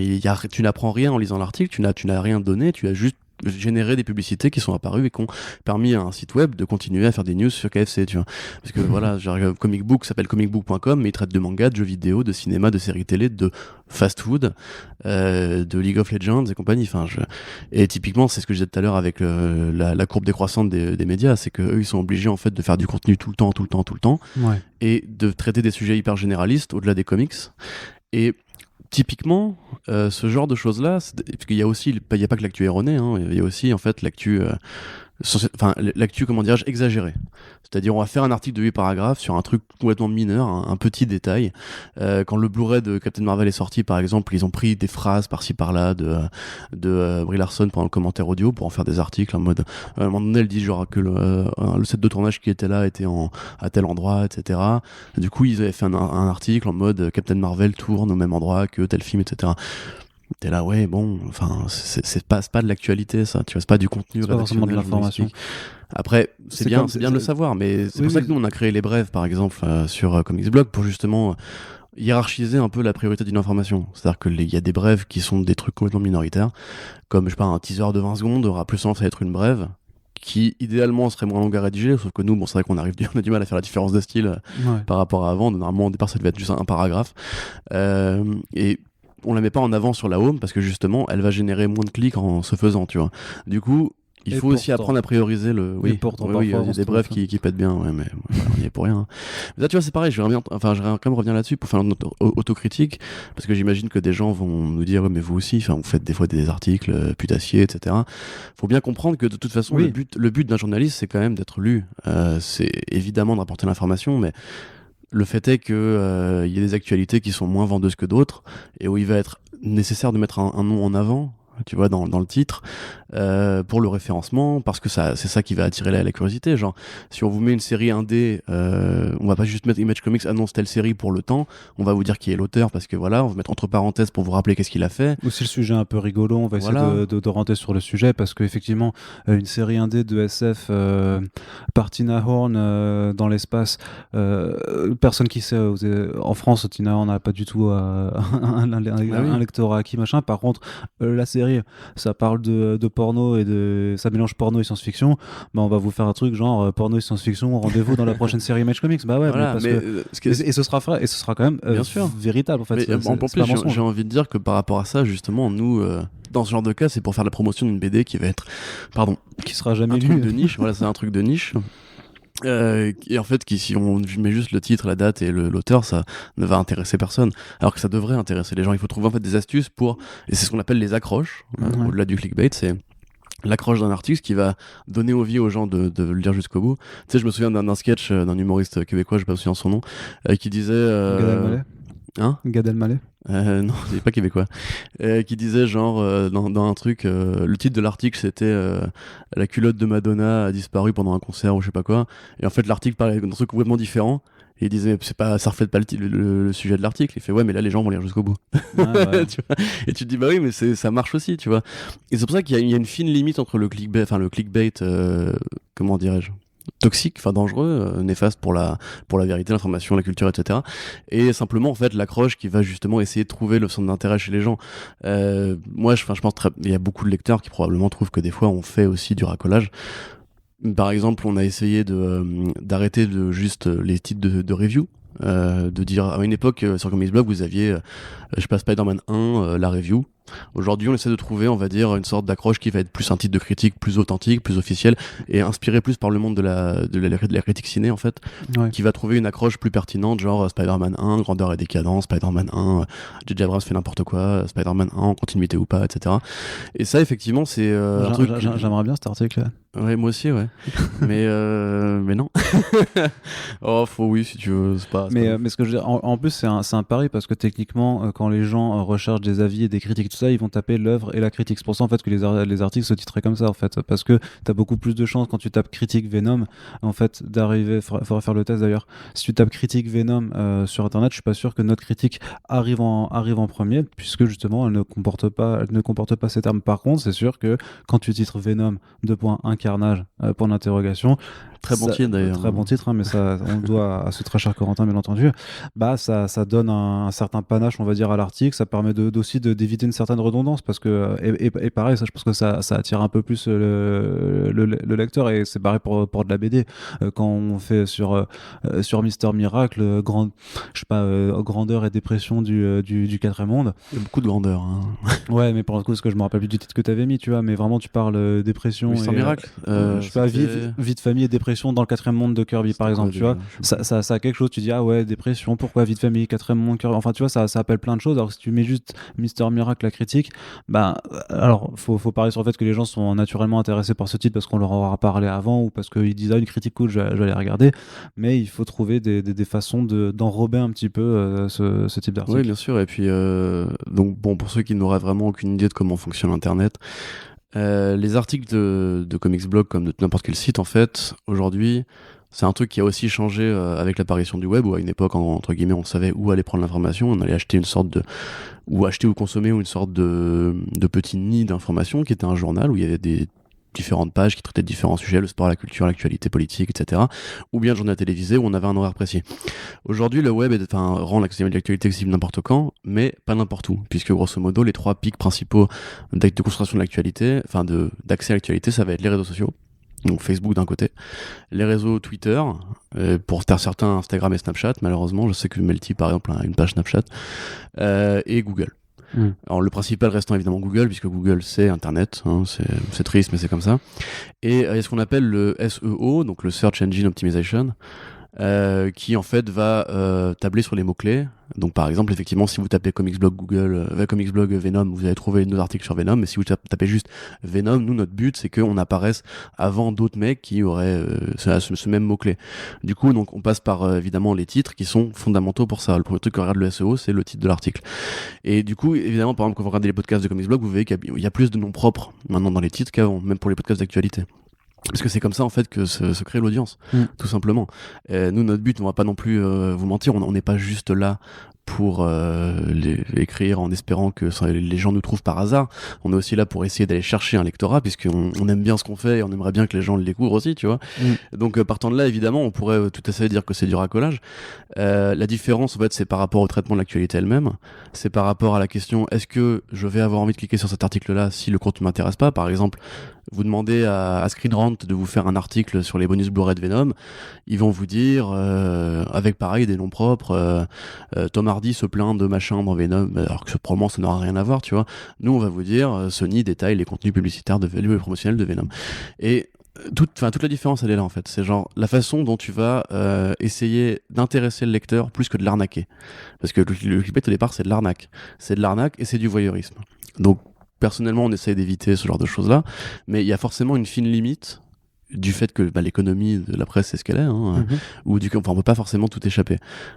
tu n'apprends rien en lisant l'article, tu n'as rien donné, tu as juste générer des publicités qui sont apparues et qui ont permis à un site web de continuer à faire des news sur KFC, tu vois. Parce que voilà, Comic Book s'appelle comicbook.com, mais il traite de manga, de jeux vidéo, de cinéma, de séries télé, de fast food, de League of Legends et compagnie. Et typiquement, c'est ce que je disais tout à l'heure avec la courbe décroissante des médias, c'est que eux, ils sont obligés en fait de faire du contenu tout le temps, et de traiter des sujets hyper généralistes au-delà des comics. Et typiquement, ce genre de choses-là, parce qu'il y a aussi, il n'y a pas que l'actu erronée, il y a aussi en fait l'actu enfin l'actu, comment dirais-je, exagérée. C'est-à-dire on va faire un article de 8 paragraphes sur un truc complètement mineur, un petit détail. Quand le Blu-ray de Captain Marvel est sorti, par exemple, ils ont pris des phrases par-ci par-là de Brie Larson pendant le commentaire audio pour en faire des articles en mode à un moment donné elle dit genre que le set de tournage qui était là était à tel endroit, etc. Du coup ils avaient fait un article en mode Captain Marvel tourne au même endroit que tel film, etc. T'es là, ouais, bon, enfin, c'est pas de l'actualité, ça, tu vois, c'est pas du contenu C'est pas forcément de l'information. Après, c'est bien de le savoir, mais c'est pour ça que nous, on a créé les brèves, par exemple, sur Comics Blog, pour justement hiérarchiser un peu la priorité d'une information. C'est-à-dire qu'il y a des brèves qui sont des trucs complètement minoritaires, comme, je sais pas, un teaser de 20 secondes aura plus tendance à être une brève, qui idéalement serait moins longue à rédiger, sauf que nous, bon, c'est vrai qu'on on a du mal à faire la différence de style par rapport à avant. Normalement, au départ, ça devait être juste un paragraphe. Et on la met pas en avant sur la home parce que justement elle va générer moins de clics en se faisant, tu vois. Du coup il faut aussi apprendre à prioriser le il y a des brefs qui pètent bien, ouais, mais voilà, on y est pour rien. Mais là tu vois c'est pareil, j'aimerais quand même revenir là-dessus pour faire notre autocritique, parce que j'imagine que des gens vont nous dire mais vous aussi, enfin vous faites des fois des articles putassiers, etc. Faut bien comprendre que de toute façon le but d'un journaliste c'est quand même d'être lu, c'est évidemment de rapporter l'information, mais le fait est que y a des actualités qui sont moins vendeuses que d'autres et où il va être nécessaire de mettre un nom en avant, tu vois, dans le titre, pour le référencement, parce que c'est ça qui va attirer la curiosité. Genre, si on vous met une série indé, on va pas juste mettre Image Comics annonce telle série pour le temps, on va vous dire qui est l'auteur, parce que voilà, on va mettre entre parenthèses pour vous rappeler qu'est-ce qu'il a fait. Ou si le sujet est un peu rigolo, on va essayer de rentrer sur le sujet, parce qu'effectivement, une série indé de SF par Tina Horn dans l'espace, personne qui sait, en France, Tina Horn n'a pas du tout un lectorat acquis, machin. Par contre, la série, ça parle de porno et ça mélange porno et science-fiction, bah on va vous faire un truc genre porno et science-fiction, rendez-vous dans la prochaine série Image Comics. Bah ouais, voilà, et ce sera vrai, et ce sera quand même bien sûr véritable en fait. Mais, en plus, j'ai envie de dire que par rapport à ça, justement, nous dans ce genre de cas, c'est pour faire la promotion d'une BD qui va être qui sera jamais un truc de niche. Voilà, c'est un truc de niche. Et en fait, si on met juste le titre, la date et l'auteur, ça ne va intéresser personne. Alors que ça devrait intéresser les gens. Il faut trouver en fait des astuces et c'est ce qu'on appelle les accroches. Au-delà du clickbait, c'est l'accroche d'un article qui va donner envie aux gens de le lire jusqu'au bout. Tu sais, je me souviens d'un sketch d'un humoriste québécois, je sais pas si son nom, qui disait. Gad Elmaleh. Gad Elmaleh. Non, c'est pas québécois. Qui disait genre dans un truc, le titre de l'article c'était la culotte de Madonna a disparu pendant un concert ou je sais pas quoi. Et en fait l'article parlait d'un truc complètement différent. Et il disait ça reflète pas le sujet de l'article. Il fait ouais mais là les gens vont lire jusqu'au bout. Ouais. Tu vois, et tu te dis bah oui mais ça marche aussi, tu vois. Et c'est pour ça qu'il y a une fine limite entre le clickbait, comment dirais-je, toxique, enfin dangereux, néfaste pour la vérité, l'information, la culture, etc. Et simplement en fait l'accroche qui va justement essayer de trouver le centre d'intérêt chez les gens. Moi je pense il y a beaucoup de lecteurs qui probablement trouvent que des fois on fait aussi du racolage. Par exemple, on a essayé d'arrêter juste les titres de review. De dire à une époque sur Comics Blog vous aviez je sais pas, Spider-Man 1 la review. Aujourd'hui on essaie de trouver on va dire une sorte d'accroche qui va être plus un titre de critique plus authentique, plus officiel et inspiré plus par le monde de la critique ciné en fait, qui va trouver une accroche plus pertinente, genre Spider-Man 1 grandeur et décadence, Spider-Man 1 J.J. Abrams fait n'importe quoi, Spider-Man 1 en continuité ou pas, etc. Et ça effectivement c'est un truc j'aimerais bien cet article là. Ouais, moi aussi, ouais. mais non. Oh, oui, si tu veux. Mais ce que je veux dire, en plus, c'est un pari parce que techniquement, quand les gens recherchent des avis et des critiques et tout ça, ils vont taper l'œuvre et la critique. C'est pour ça en fait que les articles se titreraient comme ça en fait, parce que t'as beaucoup plus de chances quand tu tapes critique Venom, en fait, d'arriver. Faudra faire le test d'ailleurs. Si tu tapes critique Venom sur internet, je suis pas sûr que notre critique arrive en premier, puisque justement, elle ne comporte pas ces termes. Par contre, c'est sûr que quand tu titres Venom 2.1 Carnage, point d'interrogation. Très bon titre d'ailleurs. Très bon titre, mais ça, on le doit à ce très cher Corentin, bien entendu. Bah, ça donne un certain panache, on va dire, à l'article. Ça permet aussi d'éviter une certaine redondance, parce que, et pareil, ça, je pense que ça attire un peu plus le lecteur, et c'est pareil pour de la BD. Quand on fait sur Mister Miracle, je sais pas, grandeur et dépression du quatrième monde. Il y a beaucoup de grandeur. Hein. Ouais, mais pour le coup, parce que je me rappelle plus du titre que t'avais mis, tu vois, mais vraiment, tu parles dépression. Mister Miracle. Je sais pas, vie de famille et dépression dans le quatrième monde monde de Kirby, par exemple, tu vois. Ça a quelque chose, tu dis, ah ouais, dépression, pourquoi Vie de famille, quatrième monde, Kirby. Enfin, tu vois, ça appelle plein de choses. Alors que si tu mets juste Mister Miracle, la critique, alors, faut parier sur le fait que les gens sont naturellement intéressés par ce titre parce qu'on leur aura parlé avant ou parce qu'ils disent, ah, une critique cool, je vais aller regarder. Mais il faut trouver des façons d'enrober un petit peu ce type d'article. Oui, bien sûr. Et puis, donc, bon, pour ceux qui n'auraient vraiment aucune idée de comment fonctionne Internet, les articles de Comics Blog, comme de n'importe quel site, en fait, aujourd'hui, c'est un truc qui a aussi changé avec l'apparition du web, où à une époque, entre guillemets, on savait où aller prendre l'information, on allait acheter une sorte de... ou acheter ou consommer une sorte de petit nid d'information qui était un journal où il y avait des différentes pages qui traitaient de différents sujets, le sport, la culture, l'actualité politique, etc. Ou bien le journal télévisé où on avait un horaire précis. Aujourd'hui, le web rend l'actualité accessible n'importe quand, mais pas n'importe où, puisque grosso modo, les 3 pics principaux de concentration de l'actualité, d'accès à l'actualité, ça va être les réseaux sociaux. Donc Facebook d'un côté, les réseaux Twitter, pour certains Instagram et Snapchat, malheureusement, je sais que Melty par exemple a une page Snapchat, et Google. Alors le principal restant évidemment Google, puisque Google c'est Internet, hein, c'est triste mais c'est comme ça. Et il y a ce qu'on appelle le SEO, donc le Search Engine Optimization, qui en fait va tabler sur les mots-clés. Donc par exemple, effectivement, si vous tapez Comics Blog Comics Blog Venom, vous allez trouver nos articles sur Venom, mais si vous tapez juste Venom, nous notre but c'est qu'on apparaisse avant d'autres mecs qui auraient ce même mot-clé. Du coup, donc on passe par évidemment les titres qui sont fondamentaux pour ça. Le premier truc qu'on regarde le SEO, c'est le titre de l'article. Et du coup, évidemment, par exemple, quand vous regardez les podcasts de Comics Blog, vous voyez qu'il y a plus de noms propres maintenant dans les titres qu'avant, même pour les podcasts d'actualité. Parce que c'est comme ça en fait que se crée l'audience, tout simplement. Nous, notre but, on va pas non plus vous mentir, on n'est pas juste là pour écrire en espérant que les gens nous trouvent par hasard. On est aussi là pour essayer d'aller chercher un lectorat, puisqu'on aime bien ce qu'on fait et on aimerait bien que les gens le découvrent aussi, tu vois. Donc partant de là, évidemment, on pourrait tout à fait dire que c'est du racolage. La différence, en fait, c'est par rapport au traitement de l'actualité elle-même. C'est par rapport à la question, est-ce que je vais avoir envie de cliquer sur cet article-là si le contenu m'intéresse pas? Par exemple, vous demandez à Screen Rant de vous faire un article sur les bonus Blu-ray de Venom, ils vont vous dire, avec pareil des noms propres, Tom Hardy se plaint de machin dans Venom, alors que probablement ça n'aura rien à voir, tu vois. Nous, on va vous dire, Sony détaille les contenus publicitaires les promotionnels de Venom. Et toute la différence, elle est là en fait. C'est genre la façon dont tu vas essayer d'intéresser le lecteur plus que de l'arnaquer. Parce que le clickbait au départ, c'est de l'arnaque. C'est de l'arnaque et c'est du voyeurisme. Donc, personnellement, on essaie d'éviter ce genre de choses-là, mais il y a forcément une fine limite du fait que l'économie de la presse c'est ce qu'elle est, hein, ou on peut pas forcément tout échapper.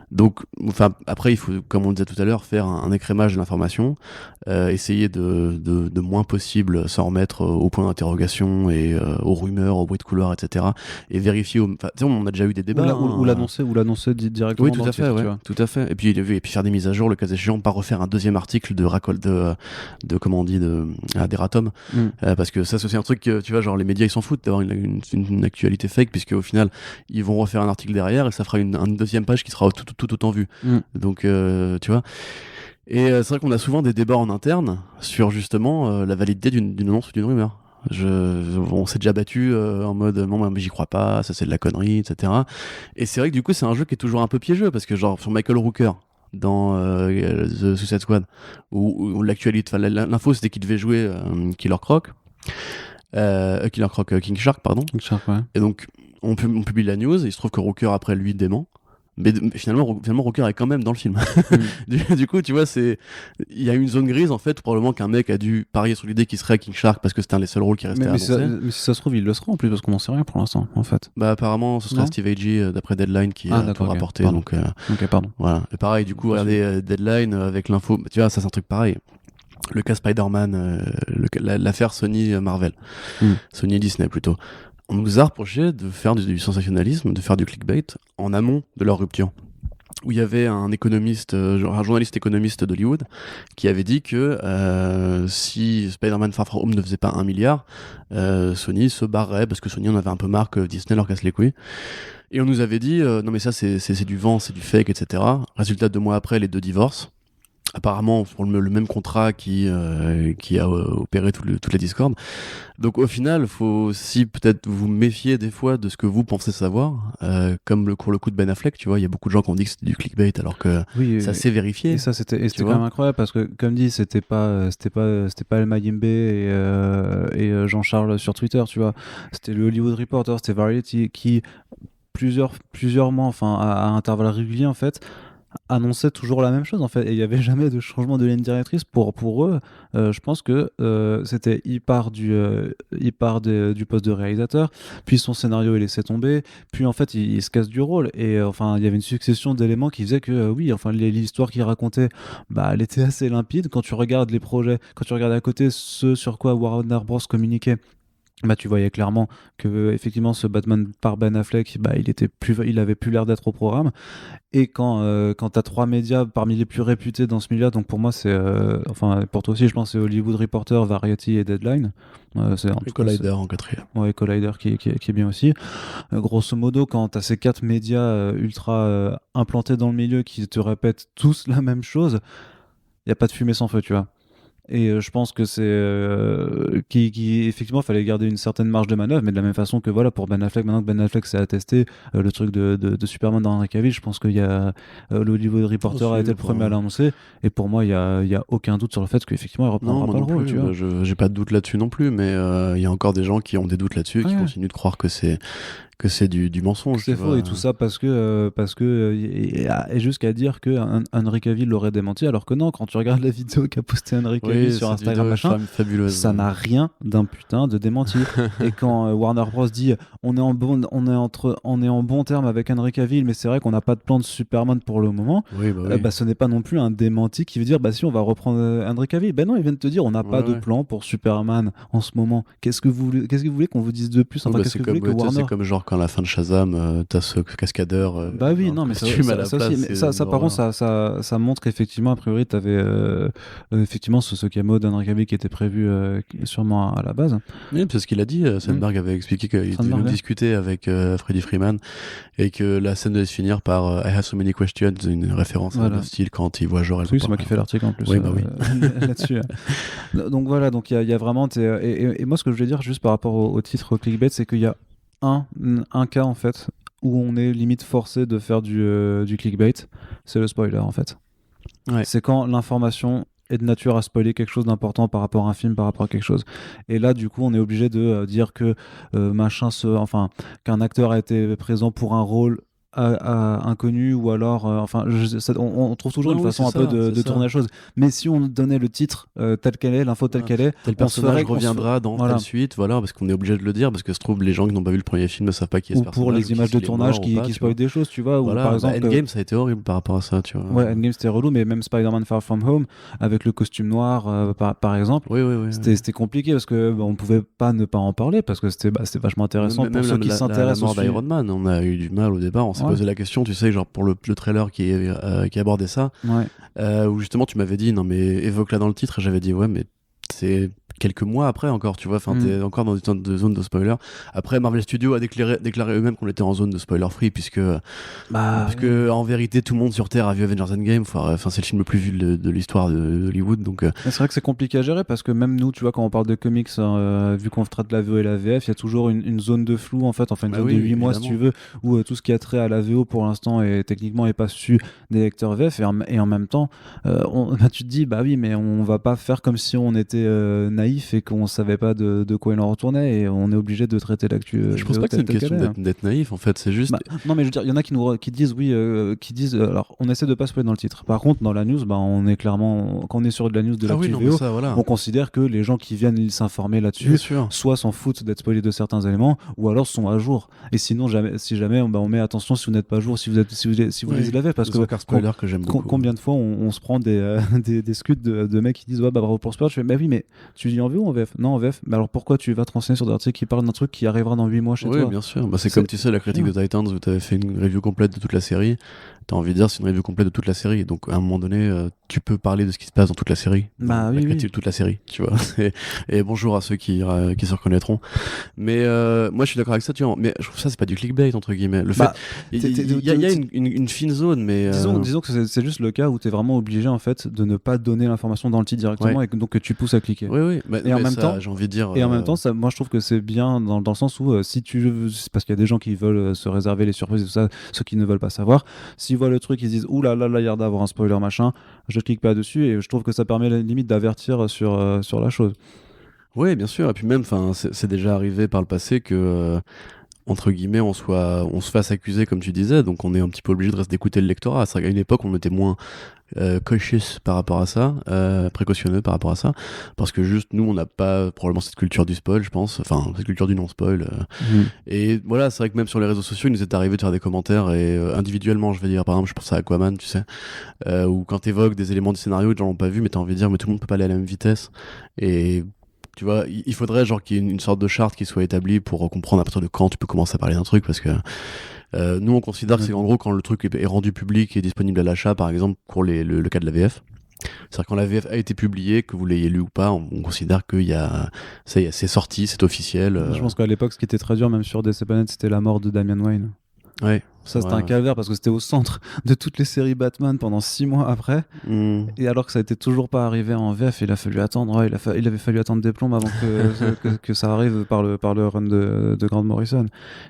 Donc, après il faut, comme on le disait tout à l'heure, faire un écrémage de l'information, essayer de moins possible s'en remettre au point d'interrogation et aux rumeurs, aux bruits de couloir, etc. Et vérifier. On a déjà eu des débats. Ou l'annoncer directement. Oui, tout à fait, ouais, tout à fait. Et puis faire des mises à jour, le cas échéant, pas refaire un deuxième article de comment on dit, d'erratum, parce que ça c'est aussi un truc que, tu vois, genre les médias ils s'en foutent d'avoir une actualité fake, puisque au final ils vont refaire un article derrière et ça fera une deuxième page qui sera tout autant vue. Donc tu vois, et c'est vrai qu'on a souvent des débats en interne sur justement la validité d'une annonce ou d'une rumeur. On s'est déjà battu en mode non mais j'y crois pas, ça c'est de la connerie, etc. Et c'est vrai que du coup c'est un jeu qui est toujours un peu piégeux, parce que genre sur Michael Rooker dans The Suicide Squad, où l'actualité, l'info c'était qu'il devait jouer Killer Croc, King Shark, pardon. King Shark, ouais. Et donc on publie la news et il se trouve que Rooker après lui dément, mais finalement Rooker est quand même dans le film. Du coup, tu vois, il y a une zone grise en fait, probablement qu'un mec a dû parier sur l'idée qu'il serait King Shark parce que c'était un des seuls rôles qui restait à annoncer. Mais si ça se trouve, il le sera en plus, parce qu'on n'en sait rien pour l'instant en fait. Bah apparemment ce sera Steve Agee d'après Deadline qui a tout rapporté. Pardon. Donc pardon. Voilà. Et pareil, du coup, regardez Deadline avec l'info, tu vois, ça c'est un truc pareil. Le cas Spider-Man, l'affaire Sony Marvel, Sony Disney plutôt. On nous a reproché de faire du sensationnalisme, de faire du clickbait en amont de leur rupture. Où il y avait un journaliste économiste d'Hollywood qui avait dit que si Spider-Man Far From Home ne faisait pas 1 milliard, Sony se barrait parce que Sony en avait un peu marre que Disney leur casse les couilles. Et on nous avait dit non mais ça c'est du vent, c'est du fake, etc. Résultat, 2 mois après, les 2 divorcent. Apparemment pour le même contrat qui a opéré toute la discorde. Donc au final, faut aussi peut-être vous méfier des fois de ce que vous pensez savoir, comme pour le coup de Ben Affleck, tu vois, il y a beaucoup de gens qui ont dit que c'était du clickbait alors que ça s'est vérifié. Et ça c'était quand même incroyable, parce que comme dit, c'était pas El Mayimbe et Jean-Charles sur Twitter, tu vois. C'était le Hollywood Reporter, c'était Variety qui plusieurs mois, enfin à intervalles réguliers en fait, annonçait toujours la même chose en fait, et il n'y avait jamais de changement de ligne directrice pour eux. Je pense que c'était du poste de réalisateur, puis son scénario est laissé tomber, puis en fait il se casse du rôle, et enfin il y avait une succession d'éléments qui faisaient que oui, enfin l'histoire qu'il racontait, bah elle était assez limpide quand tu regardes les projets, quand tu regardes à côté ce sur quoi Warner Bros communiquait. Bah, tu voyais clairement que effectivement ce Batman par Ben Affleck, bah, il avait plus l'air d'être au programme. Et quand t'as trois médias parmi les plus réputés dans ce milieu, donc pour moi c'est, enfin pour toi aussi je pense c'est Hollywood Reporter, Variety et Deadline. C'est en Et tout cas, Collider en quatrième. ouais, Collider qui est bien aussi. Grosso modo, quand t'as ces quatre médias ultra implantés dans le milieu qui te répètent tous la même chose, il y a pas de fumée sans feu, tu vois. Et je pense que c'est effectivement fallait garder une certaine marge de manœuvre, mais de la même façon que voilà pour Ben Affleck, maintenant que Ben Affleck s'est attesté le truc de Superman dans Henry Cavill, je pense qu'il y a le Hollywood Reporter a été le premier à l'annoncer, et pour moi il y a aucun doute sur le fait qu'effectivement il reprendra pas le rôle, tu vois. J'ai pas de doute là-dessus non plus, mais il y a encore des gens qui ont des doutes là-dessus, qui continuent de croire que c'est du mensonge. C'est faux, et tout ça parce que et jusqu'à dire que Henry Cavill l'aurait démenti, alors que non, quand tu regardes la vidéo qu'a posté Henry Cavill sur Instagram machin, ça n'a rien d'un putain de démenti. Et quand Warner Bros dit on est en bon terme avec Henry Cavill, mais c'est vrai qu'on n'a pas de plan de Superman pour le moment, ce n'est pas non plus un démenti qui veut dire bah si on va reprendre Henry Cavill. Ben non, ils viennent te dire on n'a pas de plan pour Superman en ce moment. Qu'est-ce que vous voulez qu'on vous dise de plus, enfin, qu'est-ce que vous voulez que Warner... C'est comme genre quand à la fin de Shazam, t'as ce cascadeur. Bah oui, non, mais ça par contre, ça montre qu'effectivement, a priori, t'avais effectivement ce caméo d'Henry Cavill qui était prévu sûrement à la base. Oui, c'est ce qu'il a dit. Sandberg avait expliqué qu'il était venu discuter avec Freddie Freeman, et que la scène devait se finir par I have so many questions, une référence à le style quand il voit Jor-El. Oui, c'est moi qui fais l'article en plus. Oui, bah oui. Là-dessus. Donc voilà, donc il y a vraiment. Et moi, ce que je voulais dire juste par rapport au titre clickbait, c'est qu'il y a un cas en fait où on est limite forcé de faire du clickbait, c'est le spoiler en fait. Ouais. C'est quand l'information est de nature à spoiler quelque chose d'important par rapport à un film, par rapport à quelque chose. Et là, du coup, on est obligé de dire que qu'un acteur a été présent pour un rôle inconnu, ou alors on trouve toujours une façon un peu de tourner la chose, mais si on donnait le titre tel qu'elle est, l'info telle qu'elle est, tel personnage reviendra dans telle suite, voilà, parce qu'on est obligé de le dire, parce que se trouve les gens qui n'ont pas vu le premier film ne savent pas qui est ce personnage, ou pour les images de tournage qui spoilent des choses, tu vois, voilà, ou par exemple Endgame ça a été horrible par rapport à ça, tu vois. Ouais, Endgame c'était relou, mais même Spider-Man Far From Home avec le costume noir par exemple, c'était compliqué parce que on pouvait pas ne pas en parler, parce que c'était vachement intéressant pour ceux qui s'intéressent au film. Iron Man, on a eu du mal au départ, on s'est posé la question, tu sais, genre pour le trailer qui abordait ça, où justement tu m'avais dit non mais évoque-la dans le titre, et j'avais dit ouais mais c'est quelques mois après encore, tu vois, enfin t'es encore dans une zone de spoiler. Après Marvel Studios a déclaré eux-mêmes qu'on était en zone de spoiler free, puisque en vérité tout le monde sur Terre a vu Avengers Endgame, enfin c'est le film le plus vu de l'histoire d'Hollywood, donc c'est vrai que c'est compliqué à gérer, parce que même nous, tu vois, quand on parle de comics, vu qu'on traite la VO et la VF, il y a toujours une zone de flou en fait, une zone de 8 mois si tu veux, où tout ce qui a trait à la VO pour l'instant est techniquement pas su des lecteurs VF, et en même temps tu te dis bah oui, mais on va pas faire comme si on était naïf et qu'on savait pas de quoi il en retournait, et on est obligé de traiter l'actu. Je pense pas que c'est une question d'être naïf en fait, c'est juste. Non, mais je veux dire, il y en a qui disent oui, alors on essaie de pas spoiler dans le titre. Par contre, dans la news, on est clairement, quand on est sur de la news de l'actu VO, on considère que les gens qui viennent s'informer là-dessus, soit s'en foutent d'être spoilés de certains éléments, ou alors sont à jour. Et sinon, si jamais on met attention si vous n'êtes pas à jour, si vous lisez la VF, parce que j'aime beaucoup. Combien de fois on se prend des scuds de mecs qui disent ouais bah bravo pour spoiler. Je fais mais oui, mais tu lis en VO ou en VF? Non, en VF. Mais alors pourquoi tu vas te renseigner sur des articles qui parlent d'un truc qui arrivera dans 8 mois chez toi? Oui, bien sûr. C'est comme tu sais, la critique de Titans, où tu avais fait une review complète de toute la série. T'as envie de dire c'est une review complète de toute la série. Donc à un moment donné, tu peux parler de ce qui se passe dans toute la série. De toute la série, tu vois. Et bonjour à ceux qui se reconnaîtront. Mais moi je suis d'accord avec ça, tu vois. Mais je trouve ça c'est pas du clickbait entre guillemets. Le fait, il y a une fine zone, mais disons que c'est juste le cas où t'es vraiment obligé en fait de ne pas donner l'information dans le titre directement, et donc que tu pousses à cliquer. Oui. Et en même temps, j'ai envie de dire. Et en même temps, moi je trouve que c'est bien dans le sens où si tu veux, parce qu'il y a des gens qui veulent se réserver les surprises et tout ça, ceux qui ne veulent pas savoir, s'ils voient le truc, ils se disent ouh là, il y a l'air d'avoir un spoiler machin, je clique pas dessus, et je trouve que ça permet limite d'avertir sur la chose. Oui, bien sûr. Et puis même, c'est déjà arrivé par le passé que entre guillemets, on se fasse accuser, comme tu disais, donc on est un petit peu obligé de rester d'écouter le lectorat. C'est vrai qu'à une époque, on était moins cautious par rapport à ça, précautionneux par rapport à ça, parce que juste nous, on n'a pas probablement cette culture du spoil, je pense, enfin cette culture du non-spoil. Et voilà, c'est vrai que même sur les réseaux sociaux, il nous est arrivé de faire des commentaires et individuellement, je vais dire, par exemple, je pense à Aquaman, tu sais, où quand t'évoques des éléments du scénario, les gens l'ont pas vu, mais t'as envie de dire, mais tout le monde peut pas aller à la même vitesse. Et tu vois, il faudrait genre qu'il y ait une sorte de charte qui soit établie pour comprendre à partir de quand tu peux commencer à parler d'un truc, parce que nous, on considère que c'est en gros quand le truc est rendu public et disponible à l'achat, par exemple, pour le cas de la VF. C'est-à-dire quand la VF a été publiée, que vous l'ayez lu ou pas, on considère qu'il y a, ça y est, c'est sorti, c'est officiel. Je pense qu'à l'époque, ce qui était très dur, même sur DC Planet, c'était la mort de Damian Wayne. Ouais. Ça, c'était un calvaire parce que c'était au centre de toutes les séries Batman pendant 6 mois après. Et alors que ça n'était toujours pas arrivé en VF, il a fallu attendre. Ouais, il avait fallu attendre des plombes avant que ça arrive par le run de Grant Morrison.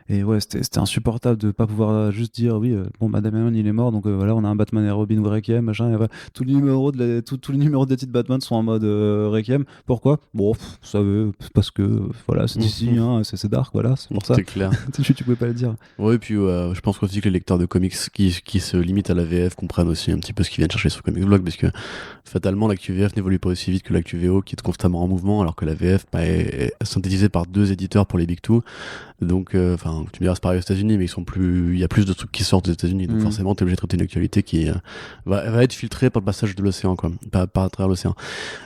Et ouais, c'était insupportable de ne pas pouvoir juste dire oui, bon, Damian Wayne, il est mort, donc voilà, on a un Batman et Robin ou Requiem, machin. Et voilà. Tous les numéros des titres Batman sont en mode Requiem. Pourquoi? Bon, vous savez, parce que voilà, c'est d'ici, hein, c'est dark, voilà, c'est pour ça. C'est clair. Tu pouvais pas le dire. Ouais, et puis je pense aussi que les lecteurs de comics qui se limitent à la VF comprennent aussi un petit peu ce qu'ils viennent chercher sur Comics Blog, parce que fatalement l'actu VF n'évolue pas aussi vite que l'actu VO qui est constamment en mouvement, alors que la VF est synthétisée par 2 éditeurs pour les Big Two. Donc, enfin, tu me diras c'est pareil aux États-Unis, mais il y a plus de trucs qui sortent des États-Unis, donc forcément t'es obligé de traiter une actualité qui va être filtrée par le passage de l'océan, quoi, par à travers l'océan.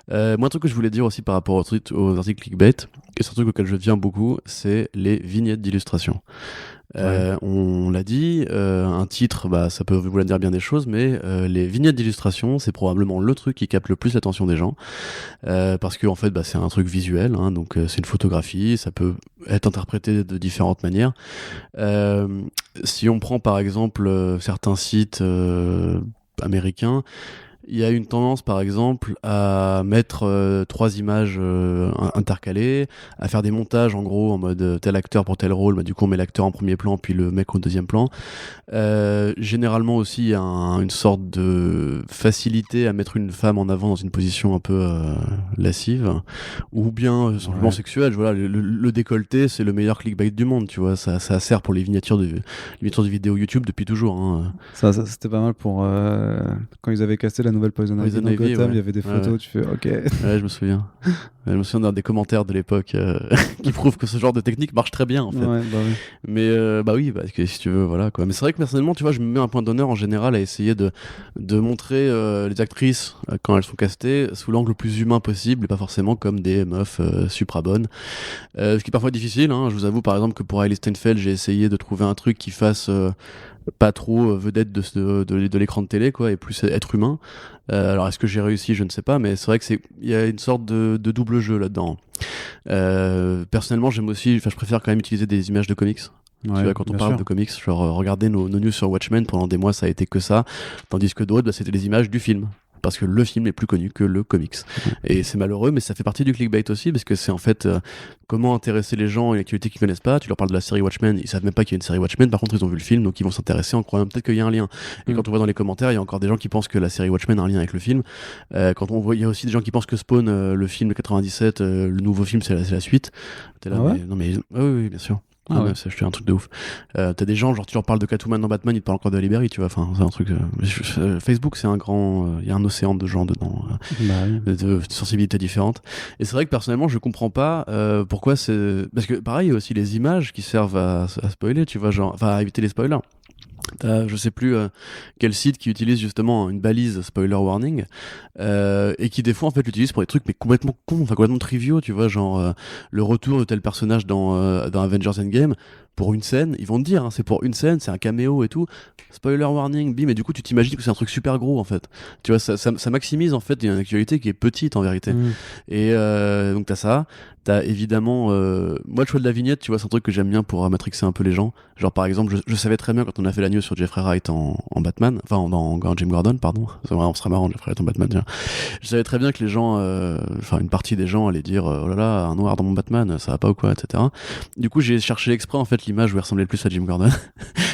Moi, un truc que je voulais dire aussi par rapport aux articles clickbait, et c'est un truc auquel je viens beaucoup, c'est les vignettes d'illustration. On l'a dit, un titre, ça peut vouloir dire bien des choses, mais les vignettes d'illustration, c'est probablement le truc qui capte le plus l'attention des gens, parce que en fait, c'est un truc visuel, hein, donc c'est une photographie, ça peut être interprété de différentes manières. Si on prend par exemple certains sites américains, il y a une tendance, par exemple, à mettre 3 images intercalées, à faire des montages, en gros, en mode tel acteur pour tel rôle. Du coup, on met l'acteur en premier plan, puis le mec au deuxième plan. Généralement aussi, il y a une sorte de facilité à mettre une femme en avant dans une position un peu lascive, ou bien simplement sexuelle. Voilà, le décolleté, c'est le meilleur clickbait du monde, tu vois. Ça sert pour les miniatures de vidéos YouTube depuis toujours. Hein. Ça c'était pas mal pour quand ils avaient casté la nouvelle Poison Ivy dans Gotham, il y avait des photos, tu fais ok. Ouais, je me souviens. Je me souviens des commentaires de l'époque qui prouvent que ce genre de technique marche très bien en fait. Ouais, oui. Mais oui, parce que si tu veux, voilà quoi. Mais c'est vrai que personnellement, tu vois, je me mets un point d'honneur en général à essayer de montrer les actrices quand elles sont castées sous l'angle le plus humain possible et pas forcément comme des meufs supra bonnes. Ce qui est parfois difficile, hein. Je vous avoue par exemple que pour Hailey Steinfeld, j'ai essayé de trouver un truc qui fasse pas trop vedette de l'écran de télé, quoi, et plus être humain. Alors est-ce que j'ai réussi, je ne sais pas, mais c'est vrai que il y a une sorte de double jeu là-dedans. Personnellement, je préfère quand même utiliser des images de comics. Tu vois, quand on parle de comics, genre regardez nos news sur Watchmen, pendant des mois ça a été que ça, tandis que d'autres, c'était les images du film. Parce que le film est plus connu que le comics. Et c'est malheureux, mais ça fait partie du clickbait aussi, parce que c'est en fait comment intéresser les gens à une activité qu'ils connaissent pas. Tu leur parles de la série Watchmen, ils savent même pas qu'il y a une série Watchmen, par contre ils ont vu le film, donc ils vont s'intéresser en croyant peut-être qu'il y a un lien. Et quand on voit dans les commentaires, il y a encore des gens qui pensent que la série Watchmen a un lien avec le film. Quand on voit, il y a aussi des gens qui pensent que Spawn, le film de 97, le nouveau film, c'est la suite. T'es là, oui, bien sûr. Je fais un truc de ouf. T'as des gens, genre tu leur parles de Catwoman dans Batman, ils te parlent encore de Libéry, tu vois. Enfin, c'est un truc. Facebook, c'est un grand. Il y a un océan de gens dedans, de sensibilités différentes. Et c'est vrai que personnellement, je comprends pas pourquoi c'est. Parce que pareil, il y a aussi les images qui servent à spoiler, tu vois, genre, enfin, à éviter les spoilers. Je sais plus quel site qui utilise justement une balise spoiler warning et qui des fois en fait l'utilise pour des trucs mais complètement cons, enfin complètement triviaux, tu vois, genre le retour de tel personnage dans Avengers Endgame pour une scène, ils vont te dire c'est pour une scène, c'est un caméo et tout, spoiler warning, bim, et du coup tu t'imagines que c'est un truc super gros en fait, tu vois, ça maximise en fait une actualité qui est petite en vérité. Et donc t'as évidemment moi le choix de la vignette, tu vois, c'est un truc que j'aime bien pour matrixer un peu les gens, genre par exemple je savais très bien quand on a fait la news sur Jeffrey Wright en Batman, enfin dans Jim Gordon, pardon, on sera marrant Jeffrey Wright en Batman, tiens. Je savais très bien que les gens une partie des gens allaient dire oh là là, un noir dans mon Batman, ça va pas ou quoi, etc. Du coup j'ai cherché exprès en fait l'image où il ressemblait le plus à Jim Gordon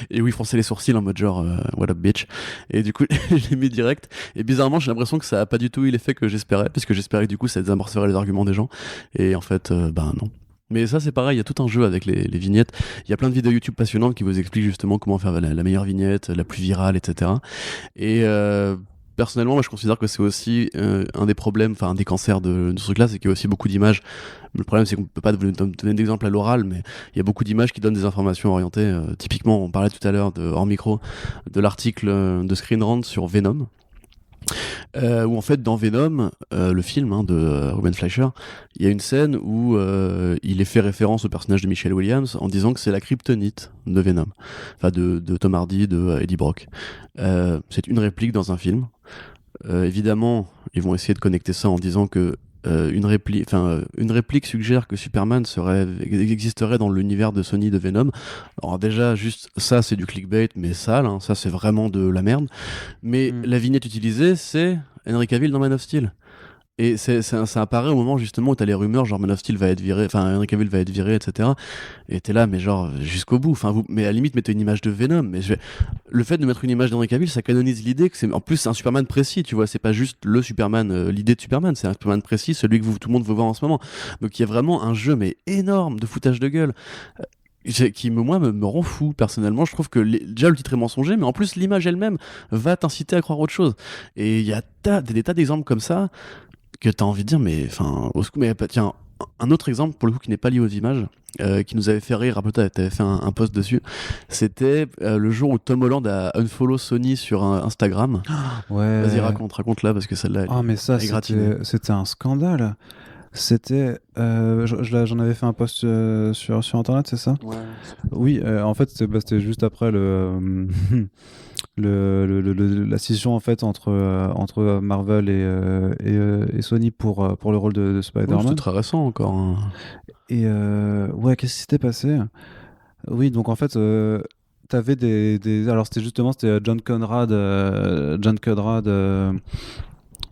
et où il fronçait les sourcils en mode genre what up bitch, et du coup je l'ai mis direct, et bizarrement j'ai l'impression que ça a pas du tout eu l'effet que j'espérais, parce que j'espérais que du coup ça désamorcerait les arguments des gens, et en fait non. Mais ça, c'est pareil, il y a tout un jeu avec les vignettes. Il y a plein de vidéos YouTube passionnantes qui vous expliquent justement comment faire la meilleure vignette, la plus virale, etc. Et personnellement, moi, je considère que c'est aussi un des problèmes, enfin un des cancers de ce truc-là, c'est qu'il y a aussi beaucoup d'images. Le problème, c'est qu'on peut pas donner d'exemple à l'oral, mais il y a beaucoup d'images qui donnent des informations orientées. Typiquement, on parlait tout à l'heure, hors micro, de l'article de Screen Rant sur Venom. Où en fait dans Venom, le film de Ruben Fleischer, il y a une scène où il est fait référence au personnage de Michelle Williams en disant que c'est la kryptonite de Venom, enfin de Tom Hardy, de Eddie Brock. C'est une réplique dans un film. Évidemment, ils vont essayer de connecter ça en disant que une réplique suggère que Superman existerait dans l'univers de Sony de Venom. Alors déjà, juste ça, c'est du clickbait, mais sale, hein, ça c'est vraiment de la merde. Mais la vignette utilisée, c'est Henry Cavill dans Man of Steel. Et ça apparaît au moment justement où t'as les rumeurs, genre Man of Steel va être viré, enfin Henry Cavill va être viré, etc. Et t'es là, mais genre jusqu'au bout. Enfin, mais à la limite, mettez une image de Venom. Mais le fait de mettre une image d'Henry Cavill, ça canonise l'idée que c'est en plus c'est un Superman précis, tu vois. C'est pas juste le Superman, l'idée de Superman, c'est un Superman précis, celui que tout le monde veut voir en ce moment. Donc il y a vraiment un jeu mais énorme de foutage de gueule. Qui moi me rend fou personnellement. Je trouve que déjà le titre est mensonger, mais en plus l'image elle-même va t'inciter à croire autre chose. Et il y a des tas d'exemples comme ça que t'as envie de dire, mais enfin, au secours, mais tiens, un autre exemple pour le coup qui n'est pas lié aux images, qui nous avait fait rire, rappelle-toi, t'avais fait un post dessus, c'était le jour où Tom Holland a unfollow Sony sur Instagram. Ouais. Vas-y, raconte là parce que celle-là. Mais ça, c'était un scandale. C'était, j'en avais fait un post sur internet, c'est ça? Ouais. Oui, en fait, c'était juste après la scission en fait entre Marvel et Sony pour le rôle de Spider-Man. C'était très récent encore. Hein. Et ouais, qu'est-ce qui s'était passé? Oui, donc en fait. T'avais alors c'était John Conrad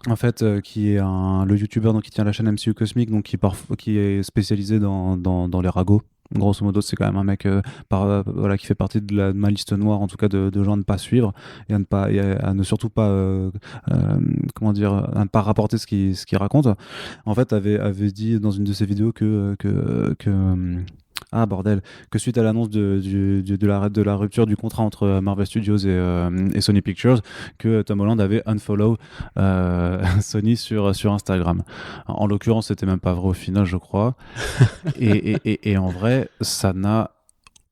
en fait qui est le youtubeur donc qui tient la chaîne MCU Cosmic, donc qui est spécialisé dans les ragots. Grosso modo, c'est quand même un mec voilà, qui fait partie de ma liste noire, en tout cas de gens à ne pas suivre et à ne surtout pas comment dire, à ne pas rapporter ce qu'il raconte. En fait, avait dit dans une de ses vidéos que suite à l'annonce de la rupture du contrat entre Marvel Studios et Sony Pictures, que Tom Holland avait unfollow Sony sur Instagram. En l'occurrence, c'était même pas vrai au final, je crois. et en vrai, ça n'a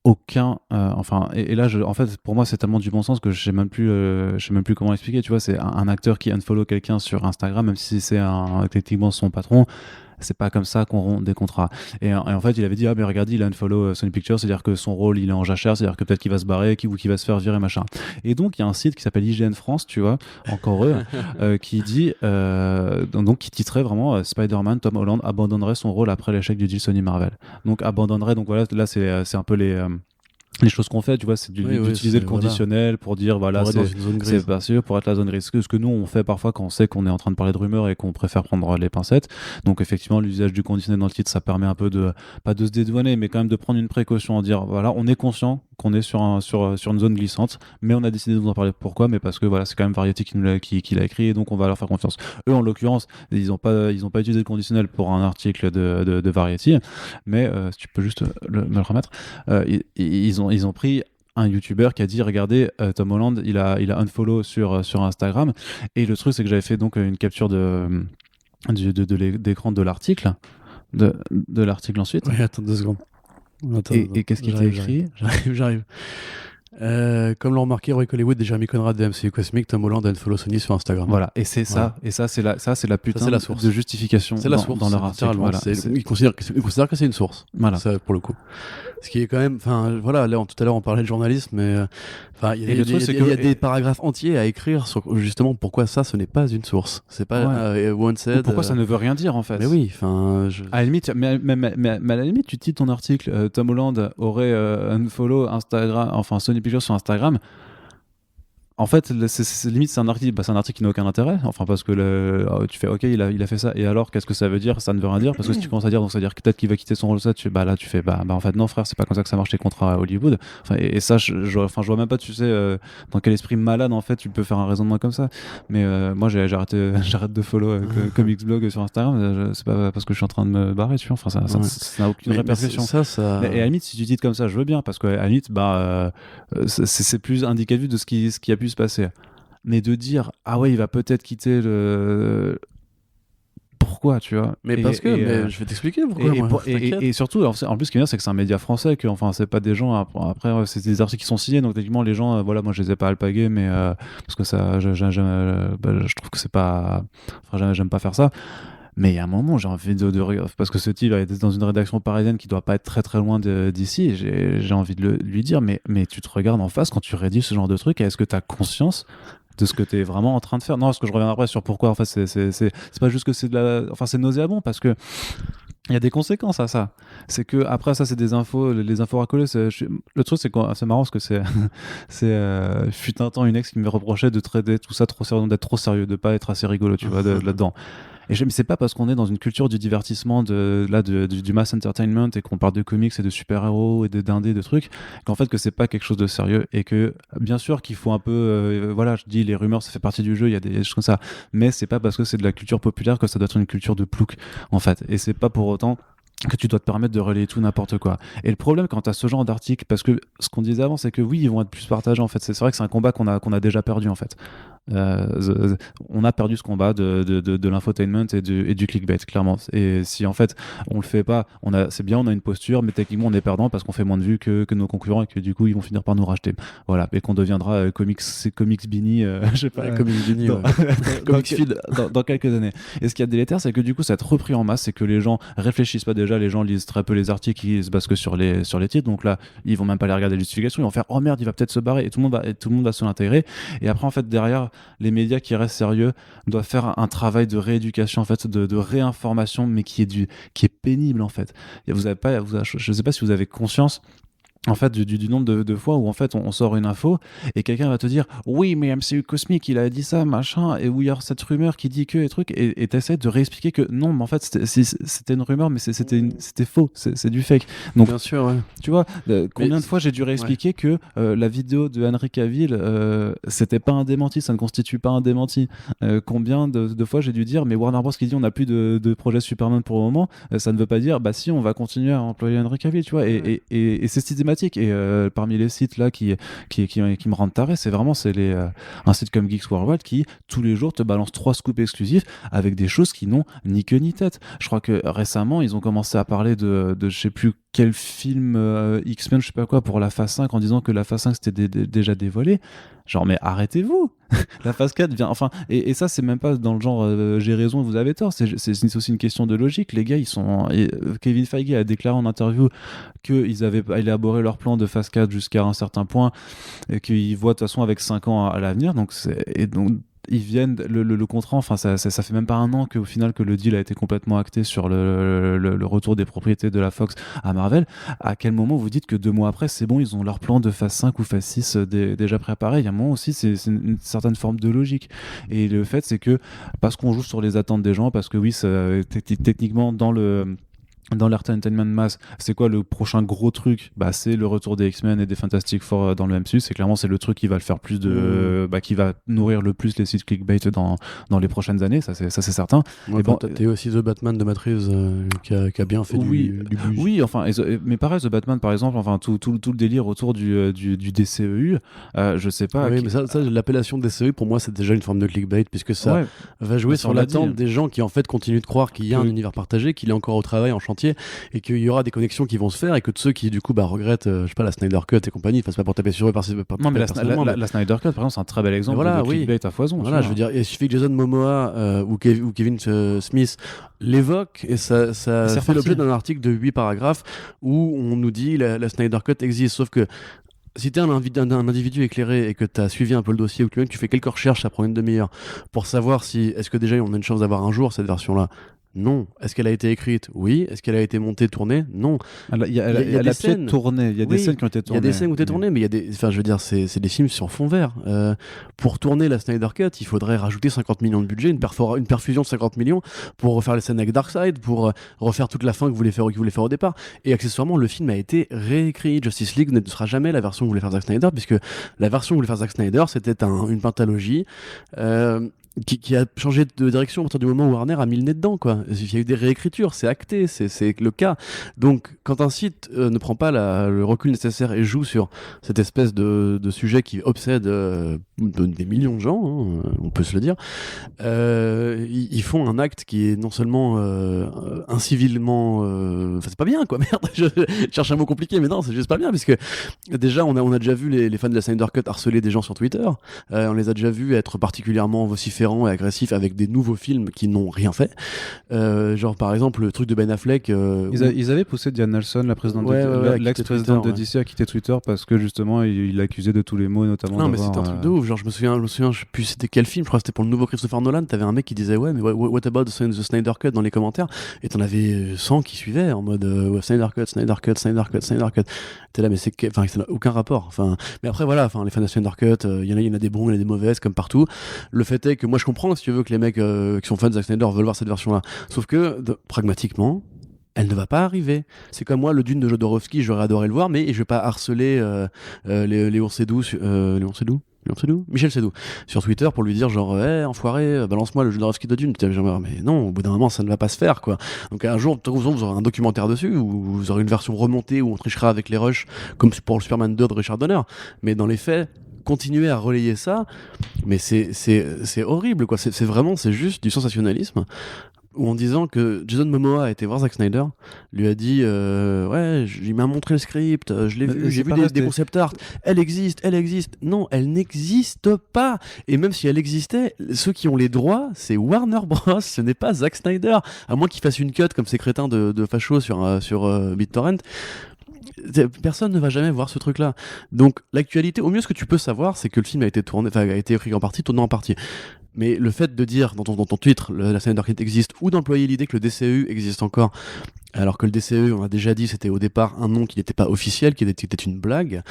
aucun et là en fait pour moi c'est tellement du bon sens que je sais même plus comment expliquer, tu vois. C'est un acteur qui unfollow quelqu'un sur Instagram, même si c'est techniquement son patron. C'est pas comme ça qu'on rompt des contrats. Et en fait, il avait dit, mais regardez, il a unfollow Sony Pictures, c'est-à-dire que son rôle, il est en jachère, c'est-à-dire que peut-être qu'il va se barrer ou qu'il va se faire virer, machin. Et donc, il y a un site qui s'appelle IGN France, tu vois, encore eux, qui dit, donc, qui titrait vraiment Spider-Man, Tom Holland abandonnerait son rôle après l'échec du deal Sony Marvel. Donc, abandonnerait, donc voilà, là, c'est un peu les choses qu'on fait, tu vois, c'est d'utiliser le conditionnel pour dire voilà, c'est pas sûr, pour être la zone grise. Ce que nous on fait parfois quand on sait qu'on est en train de parler de rumeurs et qu'on préfère prendre les pincettes. Donc effectivement, l'usage du conditionnel dans le titre, ça permet un peu pas de se dédouaner, mais quand même de prendre une précaution, en dire voilà, on est conscient qu'on est sur une zone glissante, mais on a décidé de vous en parler. Pourquoi? Mais parce que voilà, c'est quand même Variety qui l'a écrit, et donc on va leur faire confiance. Eux, en l'occurrence, ils ont pas utilisé le conditionnel pour un article de Variety, mais si tu peux juste me le remettre, ils ont pris un YouTuber qui a dit regardez, Tom Holland il a unfollow sur Instagram, et le truc c'est que j'avais fait donc une capture d'écran de l'article de l'article ensuite. Oui, attends 2 secondes. Et qu'est-ce qui était écrit? J'arrive. Comme l'ont remarqué Roy Hollywood et Jeremy Conrad de MCU Cosmic, Tom Holland a unfollow Sony sur Instagram. Voilà, et c'est ça, et ça c'est la putain de justification c'est la source, dans leur article. Voilà, ils considèrent que c'est une source. Voilà. Ça, pour le coup. Ce qui est quand même, enfin voilà, là tout à l'heure on parlait de journalisme, mais il y a des paragraphes entiers à écrire sur justement pourquoi ça, ce n'est pas une source. C'est pas one said. Pourquoi ça ne veut rien dire en fait. Mais oui, enfin. À la limite, mais à la limite, tu titres ton article, Tom Holland aurait unfollow Instagram, enfin Sony Pictures sur Instagram. En fait, limite, c'est un article, c'est un article qui n'a aucun intérêt. Enfin, parce que tu fais, ok, il a fait ça. Et alors, qu'est-ce que ça veut dire? Ça ne veut rien dire. Parce que si tu commences à dire, donc ça veut dire que peut-être qu'il va quitter son rôle, ça, là, tu fais, en fait, non, frère, c'est pas comme ça que ça marche les contrats à Hollywood. Enfin, et ça, je vois même pas, tu sais, dans quel esprit malade, en fait, tu peux faire un raisonnement comme ça. Mais moi, j'ai arrêté, j'arrête de follow Comics Blog sur Instagram. C'est pas parce que je suis en train de me barrer, tu vois. Enfin, ça n'a aucune répercussion. Et à la limite, si tu dis comme ça, je veux bien. Parce qu'à la limite, c'est plus indicatif de ce qui a pu se passer. Mais de dire, ah ouais, il va peut-être quitter le. Pourquoi, tu vois? Mais parce que, je vais t'expliquer pourquoi. Et surtout, en plus, ce qui est bien, c'est que c'est un média français, que, enfin, c'est pas des gens. Après, c'est des articles qui sont signés, donc techniquement, les gens, voilà, moi, je les ai pas alpagués, mais parce que ça, je trouve que c'est pas. Enfin, j'aime pas faire ça. Mais il y a un moment, j'ai envie de parce que ce type est dans une rédaction parisienne qui doit pas être très très loin d'ici, j'ai envie de lui dire, mais tu te regardes en face quand tu rédiges ce genre de truc, et est-ce que tu as conscience de ce que tu es vraiment en train de faire? Non, parce que je reviens après sur pourquoi, en fait, c'est pas juste que c'est enfin, c'est nauséabond, parce que il y a des conséquences à ça. C'est que après ça, c'est des infos, les infos racolées. Le truc, c'est que c'est marrant parce que fut un temps une ex qui me reprochait de traiter tout ça trop sérieux, d'être trop sérieux, de pas être assez rigolo, tu vois, là-dedans. Et mais c'est pas parce qu'on est dans une culture du divertissement, du mass entertainment, et qu'on parle de comics et de super-héros et de dindés, de trucs, qu'en fait que c'est pas quelque chose de sérieux, et que bien sûr qu'il faut un peu, voilà, je dis les rumeurs, ça fait partie du jeu, il y a des choses comme ça, mais c'est pas parce que c'est de la culture populaire que ça doit être une culture de plouc, en fait. Et c'est pas pour autant que tu dois te permettre de relayer tout n'importe quoi. Et le problème quand tu as ce genre d'article, parce que ce qu'on disait avant, c'est que oui, ils vont être plus partagés, en fait. C'est vrai que c'est un combat qu'on a déjà perdu, en fait. On a perdu ce combat de l'infotainment et du clickbait, clairement. Et si en fait on le fait pas, c'est bien, on a une posture, mais techniquement on est perdant parce qu'on fait moins de vues que nos concurrents, et que du coup ils vont finir par nous racheter. Voilà, et qu'on deviendra Comics Bini, je sais pas, Comics Bini, dans quelques années. Et ce qui est délétère, c'est que du coup ça a repris en masse, c'est que les gens réfléchissent pas déjà, les gens lisent très peu les articles, ils se basent que sur les titres, donc là ils vont même pas aller regarder les justifications, ils vont faire oh merde, il va peut-être se barrer, et tout le monde va se l'intégrer. Et après en fait derrière, les médias qui restent sérieux doivent faire un travail de rééducation, en fait, de réinformation, mais qui est pénible, en fait. Et je ne sais pas si vous avez conscience, en fait, du nombre de fois où en fait on sort une info et quelqu'un va te dire oui, mais MCU Cosmic il a dit ça, machin, et où il y a cette rumeur qui dit que, et trucs, et t'essaies de réexpliquer que non, mais en fait c'était une rumeur, mais c'était faux, c'est du fake. Donc bien sûr, ouais. Tu vois, combien de fois j'ai dû réexpliquer que la vidéo de Henry Cavill, c'était pas un démenti, ça ne constitue pas un démenti. Combien de fois j'ai dû dire, mais Warner Bros qui dit on n'a plus de projet Superman pour le moment, ça ne veut pas dire bah si, on va continuer à employer Henry Cavill, tu vois. Et c'est systématique. Et parmi les sites là qui me rendent taré, c'est un site comme Geeks Worldwide qui tous les jours te balance 3 scoops exclusifs avec des choses qui n'ont ni queue ni tête. Je crois que récemment ils ont commencé à parler de je sais plus quel film X-Men, je sais pas quoi, pour la phase 5, en disant que la phase 5 c'était déjà dévoilé. Genre, mais arrêtez-vous. La phase 4 vient, enfin, et ça c'est même pas dans le genre j'ai raison, vous avez tort, c'est aussi une question de logique. Les gars, Kevin Feige a déclaré en interview qu'ils avaient élaboré leur plan de phase 4 jusqu'à un certain point, et qu'ils voient de toute façon avec 5 ans à l'avenir, donc ils viennent le contrat, enfin ça fait même pas un an qu'au final que le deal a été complètement acté sur le retour des propriétés de la Fox à Marvel. À quel moment vous dites que 2 mois après c'est bon, ils ont leur plan de phase 5 ou phase 6 déjà préparé? Il y a un moment aussi, c'est une certaine forme de logique, et le fait c'est que parce qu'on joue sur les attentes des gens, parce que oui, techniquement dans l'entertainment mass, c'est quoi le prochain gros truc? Bah, c'est le retour des X-Men et des Fantastic Four dans le MCU. C'est le truc qui va le faire plus qui va nourrir le plus les sites clickbait dans les prochaines années. Ça c'est certain. Ouais, t'as aussi The Batman de Matt Reeves qui a bien fait du buzz. Oui, enfin, mais pareil, The Batman par exemple, enfin tout le délire autour du DCEU, je sais pas. Oui, mais ça l'appellation DCEU pour moi c'est déjà une forme de clickbait, puisque ça va jouer sur l'attente des gens qui en fait continuent de croire qu'il y a un univers partagé, qu'il est encore au travail en chantier, et qu'il y aura des connexions qui vont se faire, et que de ceux qui du coup regrettent je sais pas, la Snyder Cut et compagnie, c'est pas pour taper sur eux non, mais la Snyder Cut par exemple c'est un très bel exemple de clickbait à foison. Voilà, je veux dire, il suffit que Jason Momoa ou Kevin Smith l'évoque, et ça fait l'objet d'un article de 8 paragraphes où on nous dit la Snyder Cut existe. Sauf que si t'es un individu éclairé et que t'as suivi un peu le dossier, ou que tu fais quelques recherches, ça prend une demi-heure pour savoir si est-ce que déjà on a une chance d'avoir un jour cette version-là Non. Est-ce qu'elle a été écrite? Oui. Est-ce qu'elle a été montée, tournée? Non. Elle a des scènes. Tourné. Il y a des scènes qui ont été Il y tournées. a des scènes où t'es tourné, mais il y a des, enfin, je veux dire, c'est des films sur fond vert. Pour tourner la Snyder Cut, il faudrait rajouter 50 millions de budget, une perfusion de 50 millions pour refaire les scènes avec Darkseid, pour refaire toute la fin qu'il voulait faire au départ. Et accessoirement, le film a été réécrit. Justice League ne sera jamais la version que voulait faire Zack Snyder, puisque la version que voulait faire Zack Snyder, c'était une pentalogie. Qui a changé de direction à partir du moment où Warner a mis le nez dedans, quoi. Il y a eu des réécritures, c'est acté, c'est le cas. Donc, quand un site ne prend pas le recul nécessaire et joue sur cette espèce de sujet qui obsède des millions de gens, hein, on peut se le dire, ils font un acte qui est non seulement incivilement... Enfin, c'est pas bien, quoi, merde, je cherche un mot compliqué, mais non, c'est juste pas bien, parce que déjà, on a déjà vu les fans de la Snyder Cut harceler des gens sur Twitter, on les a déjà vus être particulièrement vociférants et agressifs avec des nouveaux films qui n'ont rien fait. Genre par exemple le truc de Ben Affleck. Ils avaient poussé Diane Nelson, la présidente l'ex-présidente de DC, à quitter Twitter parce que justement il l'accusait de tous les maux, notamment. Non mais c'était un truc de ouf. Genre je me souviens, je sais plus c'était quel film. Je crois que c'était pour le nouveau Christopher Nolan. T'avais un mec qui disait ouais mais what about the Snyder Cut dans les commentaires, et t'en avais 100 qui suivaient en mode Snyder Cut. T'es là mais enfin ça n'a aucun rapport. Enfin mais après voilà, enfin les fans de Snyder Cut, il y en a des bons, il y en a des mauvaises comme partout. Le fait est que moi je comprends si tu veux que les mecs qui sont fans de Zack Snyder veulent voir cette version là, sauf que pragmatiquement elle ne va pas arriver. C'est comme moi, le Dune de Jodorowsky, j'aurais adoré le voir, mais je vais pas harceler Léon Seydoux, Michel Seydoux sur Twitter pour lui dire genre hey, enfoiré, balance-moi le Jodorowsky de Dune. Genre, mais non, au bout d'un moment ça ne va pas se faire, quoi. Donc un jour vous aurez un documentaire dessus, ou vous aurez une version remontée où on trichera avec les rushs comme pour le Superman 2 de Richard Donner, mais dans les faits continuer à relayer ça, mais c'est horrible, quoi. C'est juste du sensationnalisme, ou en disant que Jason Momoa a été voir Zack Snyder, lui a dit ouais, il m'a montré le script, je l'ai vu, j'ai vu des concept art, elle existe. Non, elle n'existe pas. Et même si elle existait, ceux qui ont les droits, c'est Warner Bros, ce n'est pas Zack Snyder, à moins qu'il fasse une cut comme ces crétins de facho sur BitTorrent. Personne ne va jamais voir ce truc-là. Donc l'actualité, au mieux ce que tu peux savoir, c'est que le film a été écrit en partie, tourné en partie. Mais le fait de dire dans ton titre la Snyder Cut existe, ou d'employer l'idée que le DCEU existe encore, alors que le DCEU, on a déjà dit, c'était au départ un nom qui n'était pas officiel, qui était une blague,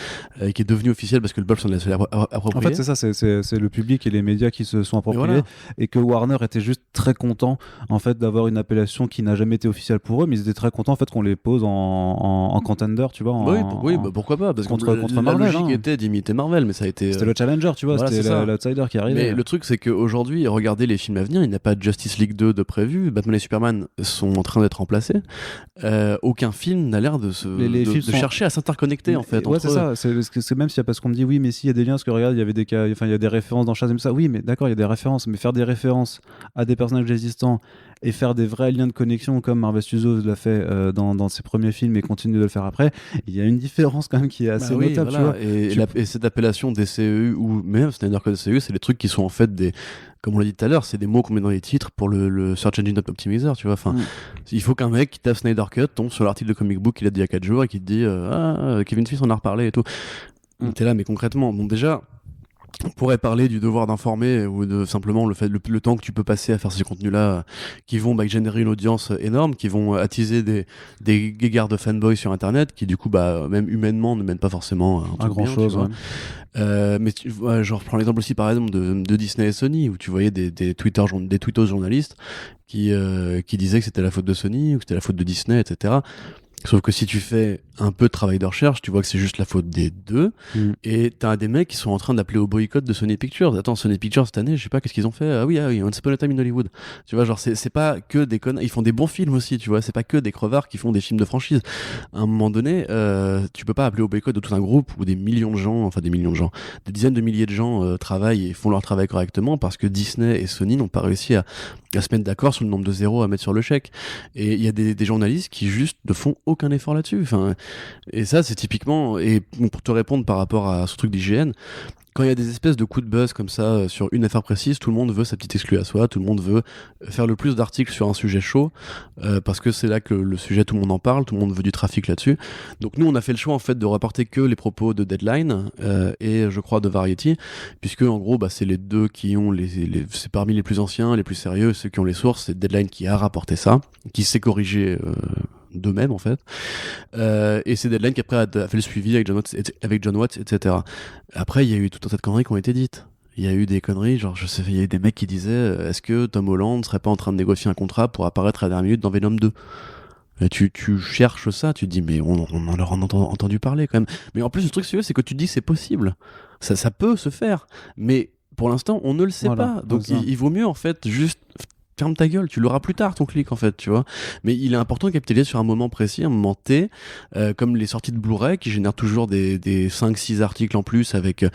qui est devenu officiel parce que le Bulb s'en est approprié. En fait, c'est ça, c'est le public et les médias qui se sont appropriés, et que Warner était juste très content en fait d'avoir une appellation qui n'a jamais été officielle pour eux, mais ils étaient très contents en fait qu'on les pose en contender, tu vois. Oui, pourquoi pas, parce contre la Marvel, logique était d'imiter Marvel, mais ça a été. C'était le challenger, tu vois, c'était l'outsider qui arrivait. Mais le truc, c'est qu'aujourd'hui, regardez les films à venir, il n'y a pas de Justice League 2 de prévu, Batman et Superman sont en train d'être remplacés. Aucun film n'a l'air de chercher à s'interconnecter, en fait. Ouais, c'est ça. C'est même s'il y a, parce qu'on me dit oui, mais s'il y a des liens, parce que regarde, il y avait des cas, enfin il y a des références dans Shazam, ça. Oui, mais d'accord, il y a des références, mais faire des références à des personnages existants et faire des vrais liens de connexion comme Marvel Studios l'a fait dans ses premiers films et continue de le faire après, il y a une différence quand même qui est assez notable, voilà. Tu vois. Et cette appellation DCEU ou même Snyder Cut DCEU, c'est des trucs qui sont en fait comme on l'a dit tout à l'heure, c'est des mots qu'on met dans les titres pour le Search Engine Optimizer, tu vois. Enfin, il faut qu'un mec qui tape Snyder Cut tombe sur l'article de comic book qu'il a dit il y a 4 jours et qui te dit Kevin Smith en a reparlé et tout. T'es là, mais concrètement, bon déjà, on pourrait parler du devoir d'informer ou de simplement le temps que tu peux passer à faire ces contenus-là qui vont générer une audience énorme, qui vont attiser des guégards de fanboys sur Internet qui du coup même humainement ne mènent pas forcément à grand chose. Mais je reprends l'exemple aussi par exemple de Disney et Sony où tu voyais des tweetos journalistes qui disaient que c'était la faute de Sony ou que c'était la faute de Disney, etc. Sauf que si tu fais un peu de travail de recherche, tu vois que c'est juste la faute des deux. Et t'as des mecs qui sont en train d'appeler au boycott de Sony Pictures. Attends, Sony Pictures cette année, je sais pas qu'est-ce qu'ils ont fait. Ah oui, Once Upon a Time in Hollywood. Tu vois, genre c'est pas que des connards. Ils font des bons films aussi, tu vois. C'est pas que des crevards qui font des films de franchise. À un moment donné, tu peux pas appeler au boycott de tout un groupe où des dizaines de milliers de gens travaillent et font leur travail correctement parce que Disney et Sony n'ont pas réussi à se mettre d'accord sur le nombre de zéros à mettre sur le chèque. Et il y a des journalistes qui juste ne font aucun effort là-dessus. Enfin, et ça, c'est typiquement, et pour te répondre par rapport à ce truc d'hygiène, quand il y a des espèces de coups de buzz comme ça sur une affaire précise, tout le monde veut sa petite exclue à soi, tout le monde veut faire le plus d'articles sur un sujet chaud, parce que c'est là que le sujet, tout le monde en parle, tout le monde veut du trafic là-dessus. Donc nous, on a fait le choix en fait de rapporter que les propos de Deadline et je crois de Variety, puisque en gros, c'est les deux qui ont c'est parmi les plus anciens, les plus sérieux, ceux qui ont les sources. C'est Deadline qui a rapporté ça, qui s'est corrigé d'eux-mêmes en fait, et c'est Deadline qui après a fait le suivi avec John Watts, etc. Après il y a eu tout un tas de conneries qui ont été dites. Il y a eu des conneries, genre je sais, il y a eu des mecs qui disaient est-ce que Tom Holland serait pas en train de négocier un contrat pour apparaître à la dernière minute dans Venom 2. Et tu cherches ça, tu te dis mais on en aura entendu parler quand même. Mais en plus le truc c'est que tu te dis c'est possible, ça peut se faire, mais pour l'instant on ne le sait pas, donc il vaut mieux en fait juste ferme ta gueule, tu l'auras plus tard ton clic en fait, tu vois. Mais il est important de capitaliser sur un moment précis, un moment T, comme les sorties de Blu-ray qui génèrent toujours des 5-6 articles en plus avec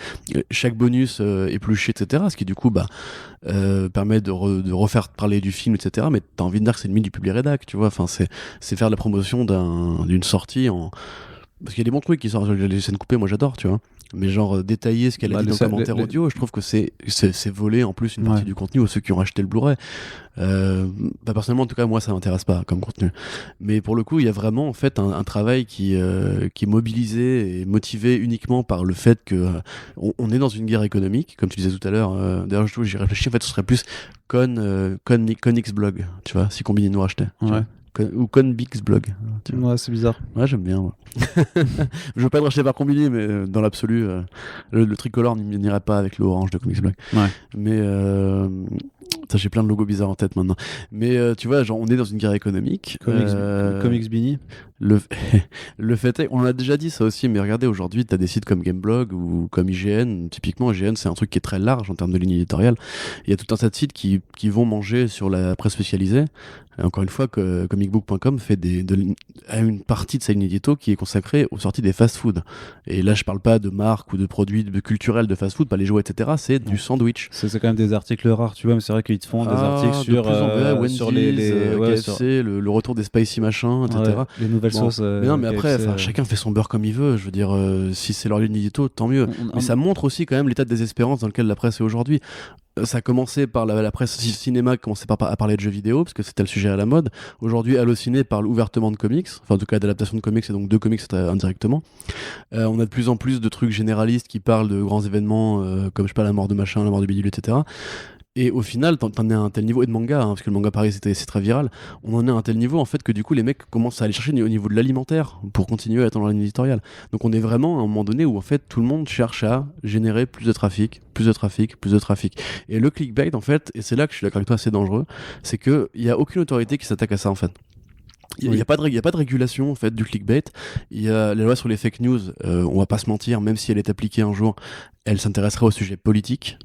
chaque bonus épluché, etc. Ce qui du coup permet de refaire parler du film, etc. Mais t'as envie de dire que c'est limite du public rédac, tu vois. Enfin, c'est faire la promotion d'une sortie parce qu'il y a des bons trucs qui sortent, les scènes coupées, moi j'adore, tu vois. Mais genre détailler ce qu'elle a dit dans le commentaire audio, je trouve que c'est voler en plus une partie du contenu aux ceux qui ont acheté le Blu-ray. Personnellement, en tout cas, moi ça m'intéresse pas comme contenu. Mais pour le coup, il y a vraiment en fait un travail qui est mobilisé et motivé uniquement par le fait que on est dans une guerre économique, comme tu disais tout à l'heure. D'ailleurs, j'y réfléchis. En fait, ce serait plus Conix Blog, tu vois, si Combini nous rachetait. Ouais. Ou Conbix Blog. Ouais, c'est bizarre. Ouais, j'aime bien. Ouais. Je veux pas être racheté par Combini, mais dans l'absolu, le tricolore n'irait pas avec le orange de Comics Blog. Ouais. Mais j'ai plein de logos bizarres en tête maintenant. Mais tu vois, genre, on est dans une guerre économique. Comics Bini. Le fait est, on l'a déjà dit ça aussi, mais regardez, aujourd'hui, t'as des sites comme Gameblog ou comme IGN. Typiquement, IGN, c'est un trutruc qui est très large en termes de ligne éditoriale. Il y a tout un tas de sites qui vont manger sur la presse spécialisée. Et encore une fois, que comicbook.com fait a une partie de sa ligne édito qui est consacrée aux sorties des fast-food. Et là, je parle pas de marques ou de produits culturels de fast-food, pas les jouets, etc. C'est du sandwich. C'est quand même des articles rares, tu vois, mais c'est vrai qu'ils te font des articles sur, Wendy's, sur les KFC, le retour des spicy machins, etc. Ouais, les nouvelles sauces. Mais non, mais après, chacun fait son beurre comme il veut. Je veux dire, si c'est leur ligne édito, tant mieux. Mais ça montre aussi quand même l'état de désespérance dans lequel la presse est aujourd'hui. Ça a commencé par la presse cinéma qui commençait à parler de jeux vidéo parce que c'était le sujet à la mode. Aujourd'hui, Allociné parle ouvertement de comics, enfin en tout cas d'adaptation de comics et donc de comics indirectement. On a de plus en plus de trucs généralistes qui parlent de grands événements comme je sais pas la mort de machin, la mort de bidule, etc. Et au final, t'en es à un tel niveau, et de manga, parce que le manga pareil c'est très viral, on en est à un tel niveau en fait que du coup les mecs commencent à aller chercher au niveau de l'alimentaire pour continuer à être dans la ligne éditoriale. Donc on est vraiment à un moment donné où en fait tout le monde cherche à générer plus de trafic. Et le clickbait en fait, et c'est là que je suis d'accord avec toi, c'est dangereux, c'est qu'il n'y a aucune autorité qui s'attaque à ça en fait. Il n'y a pas de régulation en fait du clickbait. Il y a la loi sur les fake news, on va pas se mentir, même si elle est appliquée un jour, elle s'intéresserait au sujet politique.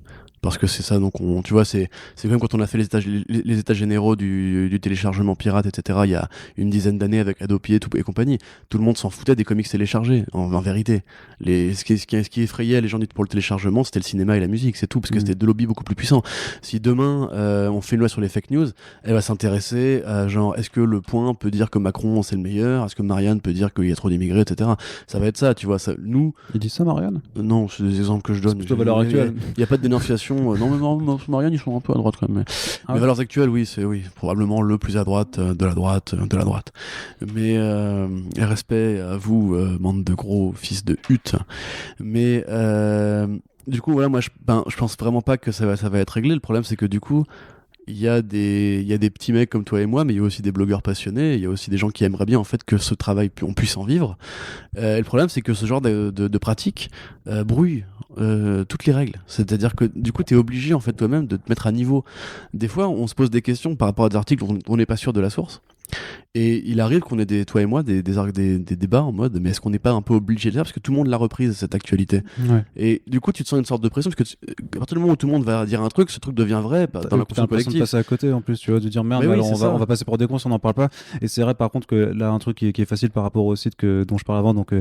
Parce que c'est ça, donc tu vois, c'est comme quand on a fait les états généraux du téléchargement pirate, etc. Il y a une dizaine d'années avec Adobe et compagnie. Tout le monde s'en foutait des comics téléchargés, en vérité. Ce qui effrayait les gens pour le téléchargement, c'était le cinéma et la musique, c'est tout, parce que c'était deux lobbies beaucoup plus puissants. Si demain, on fait une loi sur les fake news, elle va s'intéresser à genre, est-ce que Le Point peut dire que Macron c'est le meilleur? Est-ce que Marianne peut dire qu'il y a trop d'immigrés, etc. Ça va être ça, tu vois. Nous... Il dit ça, Marianne? Non, c'est des exemples que je donne. C'est plutôt valeur actuelle. Il n'y a pas de dénonciation. Non, Marianne, ils sont un peu à droite quand même. Mais valeurs actuelles, oui, c'est probablement le plus à droite de la droite. Mais respect à vous, bande de gros fils de hutte. Mais du coup, voilà, moi, je pense vraiment pas que ça va être réglé. Le problème, c'est que du coup, il y a des petits mecs comme toi et moi, mais il y a aussi des blogueurs passionnés, il y a aussi des gens qui aimeraient bien en fait que ce travail on puisse en vivre. Et le problème, c'est que ce genre de pratique brouille toutes les règles. C'est-à-dire que du coup, tu es obligé en fait toi-même de te mettre à niveau. Des fois, on se pose des questions par rapport à des articles dont on n'est pas sûr de la source. Et il arrive qu'on ait toi et moi des débats en mode mais est-ce qu'on n'est pas un peu obligé de le faire parce que tout le monde l'a reprise cette actualité. Et du coup tu te sens une sorte de pression parce que à partir du moment où tout le monde va dire un truc, ce truc devient vrai dans la conscience collective. De passer à côté en plus, tu vois, de dire merde, alors on va passer pour des cons si on n'en parle pas. Et c'est vrai par contre que là un truc qui est facile par rapport au site dont je parle avant, donc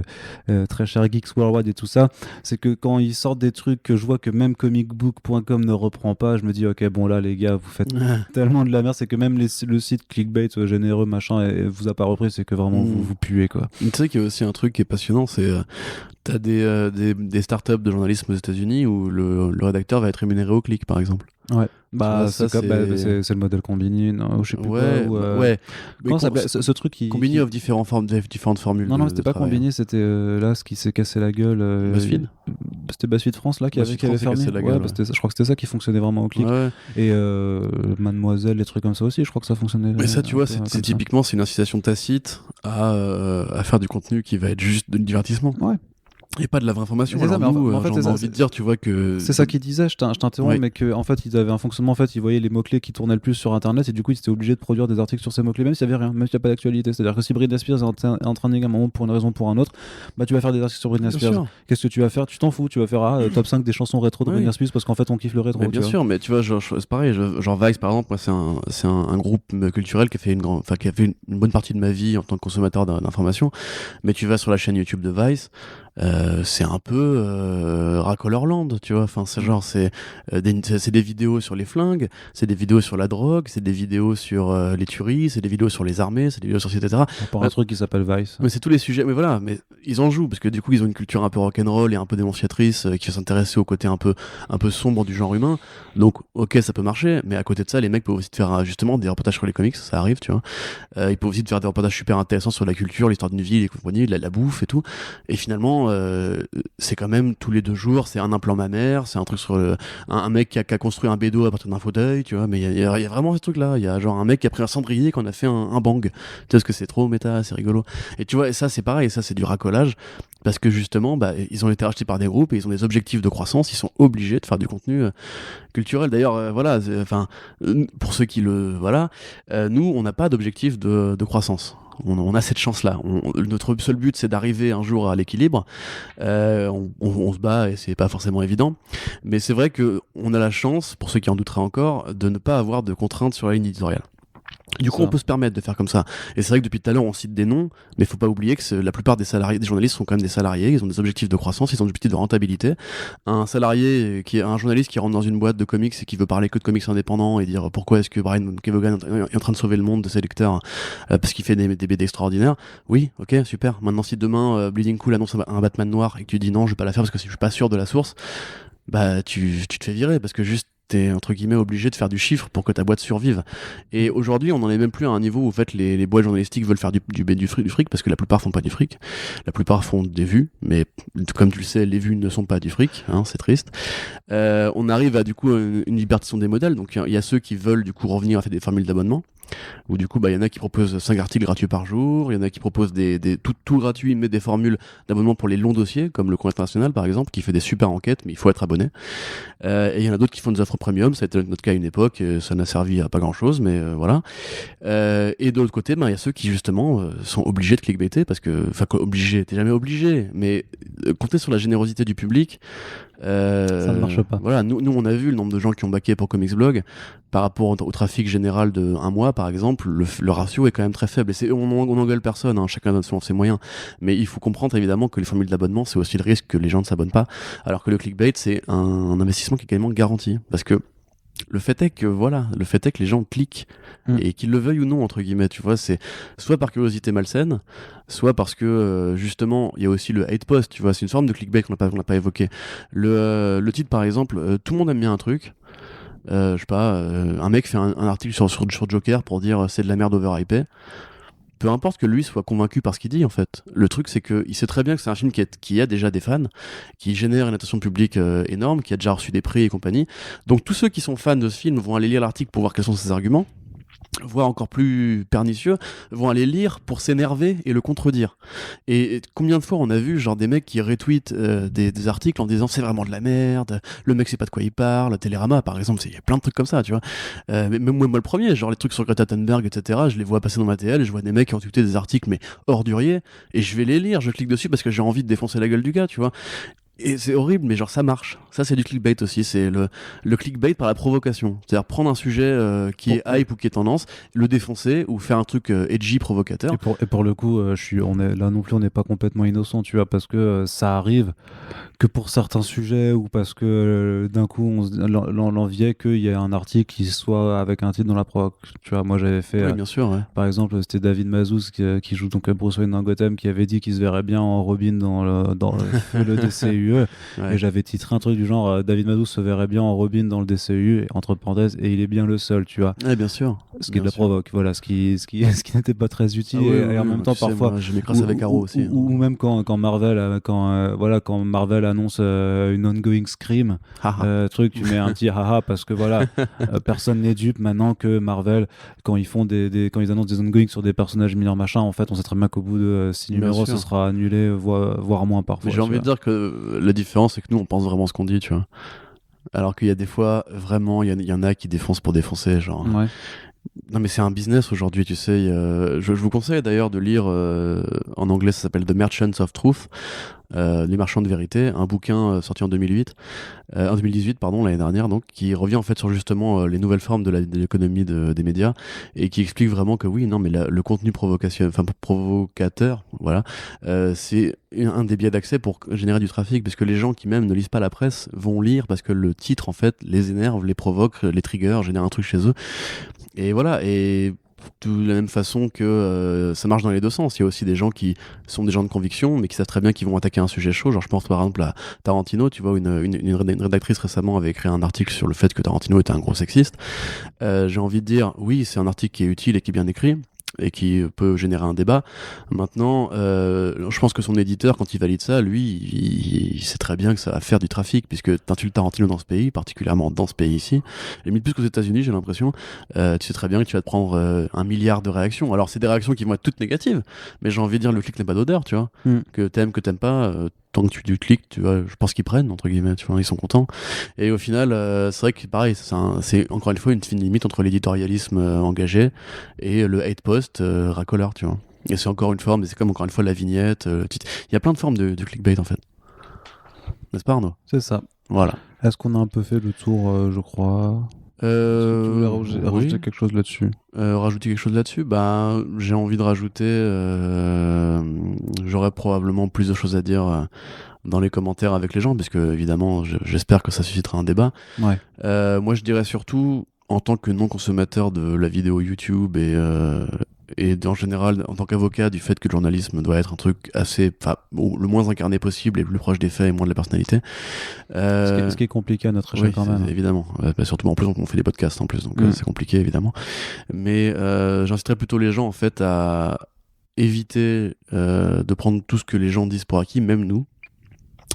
très cher Geeks Worldwide et tout ça, c'est que quand ils sortent des trucs que je vois que même comicbook.com ne reprend pas, je me dis ok bon là les gars vous faites tellement de la merde, c'est que même le site clickbait généreux machin et vous a pas repris, c'est que vraiment vous puez quoi. Tu sais qu'il y a aussi un truc qui est passionnant, c'est T'as des startups de journalisme aux États-Unis où le rédacteur va être rémunéré au clic, par exemple. Ouais. Bah, vois, ça, c'est c'est le modèle Combini, non, je sais plus ouais, quoi. ouais. Mais Comment ça s'appelait ce truc Combini offre différentes formules Non, non, de c'était pas travail, Combini, hein. c'était là ce qui s'est cassé la gueule. BuzzFeed C'était BuzzFeed France là qui BuzzFeed avait France s'est fermé. cassé la Ouais, gueule, bah, ouais. je crois que c'était ça qui fonctionnait vraiment au clic. Ouais. Et Mademoiselle, les trucs comme ça aussi, je crois que ça fonctionnait. Mais ça, tu vois, un peu comme c'est ça. typiquement c'est une incitation tacite à faire du contenu qui va être juste de divertissement. Ouais. Et pas de la vraie information. C'est ça, Alors nous, mais en fait, j'en c'est ai ça, envie de dire, tu vois que... c'est ça qu'il disait, je t'interromps, Oui. mais qu'en fait, ils avaient un fonctionnement, en fait, ils voyaient les mots-clés qui tournaient le plus sur Internet, et du coup, ils étaient obligés de produire des articles sur ces mots-clés, même s'il n'y avait rien, même s'il n'y a pas d'actualité. C'est-à-dire que si Britney Spears est en trending à un moment pour une raison ou pour un autre, bah tu vas faire des articles sur Britney Bien Spears. sûr. Qu'est-ce que tu vas faire? Tu t'en fous, tu vas faire top 5 des chansons rétro de Oui. Britney Spears parce qu'en fait, on kiffe le rétro. Mais bien tu vois. sûr, mais tu vois, c'est pareil, genre Vice par exemple, moi c'est un groupe culturel qui a fait qui a fait une bonne partie de ma vie en tant que consommateur d'informations. Mais tu vas sur la chaîne YouTube de Vice, c'est un peu Racolorland, tu vois. Enfin, c'est genre c'est des vidéos sur les flingues, c'est des vidéos sur la drogue, c'est des vidéos sur les tueries, c'est des vidéos sur les armées, c'est des vidéos sur etc. Pour un truc qui s'appelle Vice. Mais c'est tous les sujets, mais voilà, mais ils en jouent parce que du coup ils ont une culture un peu rock'n'roll et un peu dénonciatrice qui va s'intéresser au côté un peu sombre du genre humain. Donc ok, ça peut marcher, mais à côté de ça, les mecs peuvent aussi te faire justement des reportages sur les comics, ça arrive, tu vois. Ils peuvent aussi te faire des reportages super intéressants sur la culture, l'histoire d'une ville, les compagnies, la bouffe et tout. Et finalement, c'est quand même tous les 2 jours, c'est un implant mammaire, c'est un truc sur un mec qui a construit un bédo à partir d'un fauteuil, tu vois. Mais il y a vraiment ce truc-là. Il y a genre un mec qui a pris un cendrier, qu'on a fait un bang. Tu sais, parce que c'est trop méta, c'est rigolo. Et tu vois, et ça c'est pareil, ça c'est du racolage. Parce que justement, bah, ils ont été rachetés par des groupes et ils ont des objectifs de croissance, ils sont obligés de faire du contenu culturel. D'ailleurs, voilà, enfin, pour ceux qui le. Voilà, nous, on n'a pas d'objectif de croissance. On a cette chance-là. Notre seul but, c'est d'arriver un jour à l'équilibre. On se bat et c'est pas forcément évident. Mais c'est vrai qu'on a la chance, pour ceux qui en douteraient encore, de ne pas avoir de contraintes sur la ligne éditoriale. Du coup, on peut se permettre de faire comme ça. Et c'est vrai que depuis tout à l'heure, on cite des noms, mais il faut pas oublier que la plupart des salariés, des journalistes sont quand même des salariés, ils ont des objectifs de croissance, ils ont des objectifs de rentabilité. Un salarié, un journaliste qui rentre dans une boîte de comics et qui veut parler que de comics indépendants et dire pourquoi est-ce que Brian Kevogan est en train de sauver le monde de ses lecteurs parce qu'il fait des BD extraordinaires. Oui, ok, super. Maintenant, si demain Bleeding Cool annonce un Batman noir et que tu dis non, je vais pas la faire parce que je suis pas sûr de la source, bah tu te fais virer parce que juste t'es entre guillemets obligé de faire du chiffre pour que ta boîte survive. Et aujourd'hui, on n'en est même plus à un niveau où en fait les boîtes journalistiques veulent faire du fric parce que la plupart font pas du fric. La plupart font des vues, mais comme tu le sais, les vues ne sont pas du fric, hein, c'est triste. On arrive à du coup une libertation des modèles. Donc il y a ceux qui veulent du coup revenir à faire des formules d'abonnement. Où du coup, bah, y en a qui proposent 5 articles gratuits par jour, il y en a qui proposent tout gratuit, mais des formules d'abonnement pour les longs dossiers, comme le Courrier International par exemple, qui fait des super enquêtes, mais il faut être abonné. Et il y en a d'autres qui font des offres premium, ça a été notre cas à une époque, ça n'a servi à pas grand chose, mais voilà. Et de l'autre côté, il y a ceux qui justement sont obligés de clickbaiter, parce que, enfin, obligés, t'es jamais obligé, mais compter sur la générosité du public, ça ne marche pas. Voilà, nous on a vu le nombre de gens qui ont backé pour Comics Blog par rapport au trafic général de un mois par exemple, le ratio est quand même très faible. Et on engueule personne, hein, chacun donne selon ses moyens. Mais il faut comprendre évidemment que les formules d'abonnement, c'est aussi le risque que les gens ne s'abonnent pas, alors que le clickbait c'est un investissement qui est également garanti, parce que le fait est que les gens cliquent et qu'ils le veuillent ou non entre guillemets, tu vois, c'est soit par curiosité malsaine, soit parce que justement il y a aussi le hate post, tu vois, c'est une forme de clickbait qu'on n'a pas évoqué. Le titre par exemple, tout le monde aime bien un truc. Je sais pas, un mec fait un article sur Joker pour dire c'est de la merde overhypé. Peu importe que lui soit convaincu par ce qu'il dit, en fait. Le truc, c'est qu'il sait très bien que c'est un film qui a déjà des fans, qui génère une attention publique énorme, qui a déjà reçu des prix et compagnie. Donc tous ceux qui sont fans de ce film vont aller lire l'article pour voir quels sont ses arguments, voire encore plus pernicieux, vont aller lire pour s'énerver et le contredire. Et combien de fois on a vu genre des mecs qui retweetent des articles en disant c'est vraiment de la merde, le mec sait pas de quoi il parle, Télérama par exemple, il y a plein de trucs comme ça, tu vois. Même moi le premier, genre les trucs sur Greta Thunberg, etc., je les vois passer dans ma TL et je vois des mecs qui ont tweeté des articles mais orduriers, et je vais les lire, je clique dessus parce que j'ai envie de défoncer la gueule du gars, tu vois. Et c'est horrible, mais genre ça marche. Ça, c'est du clickbait aussi. C'est le clickbait par la provocation. C'est-à-dire prendre un sujet qui est hype ou qui est tendance, le défoncer ou faire un truc edgy, provocateur. Et pour le coup, on est, là non plus, on n'est pas complètement innocent, tu vois, parce que ça arrive que pour certains sujets ou parce que d'un coup, l'enviait qu'il y ait un article qui soit avec un titre dans la provoque. Tu vois, moi j'avais fait, Oui, bien sûr, ouais. par exemple, c'était David Mazouz qui joue donc Bruce Wayne dans Gotham, qui avait dit qu'il se verrait bien en Robin dans le DCU. Ouais. Et j'avais titré un truc du genre David Mazouz se verrait bien en Robin dans le DCU, et, entre parenthèses, et il est bien le seul, tu vois. Ouais, bien sûr. Ce qui est de la provoque, voilà, ce qui n'était pas très utile. Et en même temps, parfois. Moi, je m'écrase avec Arrow aussi. Ou même quand Marvel, quand Marvel annonce une ongoing Scream, truc, tu mets un petit haha parce que voilà, personne n'est dupe maintenant que Marvel, quand ils font quand ils annoncent des ongoing sur des personnages mineurs machin, en fait, on sait très bien qu'au bout de 6 numéros, ce sera annulé, voire moins parfois. Mais j'ai envie de dire que la différence, c'est que nous, on pense vraiment ce qu'on dit, tu vois. Alors qu'il y a des fois, vraiment, il y en a qui défoncent pour défoncer, genre. Ouais. Non, mais c'est un business aujourd'hui, tu sais. Je vous conseille d'ailleurs de lire, en anglais, ça s'appelle The Merchants of Truth, Les Marchands de Vérité, un bouquin sorti en 2018, pardon, l'année dernière, donc, qui revient en fait sur justement les nouvelles formes de l'économie des médias et qui explique vraiment que oui, non, mais le contenu provocateur, voilà, c'est un des biais d'accès pour générer du trafic, parce que les gens qui même ne lisent pas la presse vont lire parce que le titre en fait les énerve, les provoque, les trigger, génère un truc chez eux. Et voilà, et de la même façon que ça marche dans les deux sens. Il y a aussi des gens qui sont des gens de conviction, mais qui savent très bien qu'ils vont attaquer un sujet chaud. Genre, je pense par exemple à Tarantino, tu vois, où une rédactrice récemment avait écrit un article sur le fait que Tarantino était un gros sexiste. J'ai envie de dire, oui, c'est un article qui est utile et qui est bien écrit, et qui peut générer un débat. Maintenant, je pense que son éditeur, quand il valide ça, lui, il sait très bien que ça va faire du trafic, puisque t'insultes Tarantino dans ce pays, particulièrement dans ce pays ici, limite plus qu'aux États-Unis, j'ai l'impression, tu sais très bien que tu vas te prendre 1 milliard de réactions. Alors, c'est des réactions qui vont être toutes négatives, mais j'ai envie de dire, le clic n'est pas d'odeur, tu vois. Que t'aimes pas, tant que tu cliques, tu vois, je pense qu'ils prennent, entre guillemets, tu vois, ils sont contents. Et au final, c'est vrai que pareil, c'est encore une fois une fine limite entre l'éditorialisme engagé et le hate post racoleur, tu vois. Et c'est encore une forme, mais c'est comme encore une fois la vignette. Il y a plein de formes de clickbait en fait. N'est-ce pas, Arnaud ? C'est ça. Voilà. Est-ce qu'on a un peu fait le tour, je crois tu voulais rajouter quelque chose là-dessus ? Rajouter quelque chose là-dessus, bah, j'ai envie de rajouter. J'aurais probablement plus de choses à dire dans les commentaires avec les gens, parce que évidemment, j'espère que ça suscitera un débat. Ouais. Moi, je dirais surtout, en tant que non-consommateur de la vidéo YouTube et en général, en tant qu'avocat, du fait que le journalisme doit être un truc assez, le moins incarné possible et le plus proche des faits et moins de la personnalité. Ce qui est compliqué à notre échelle quand même. Évidemment. Surtout, en plus, on fait des podcasts en plus, donc c'est compliqué, évidemment. Mais j'inciterais plutôt les gens, en fait, à éviter de prendre tout ce que les gens disent pour acquis, même nous.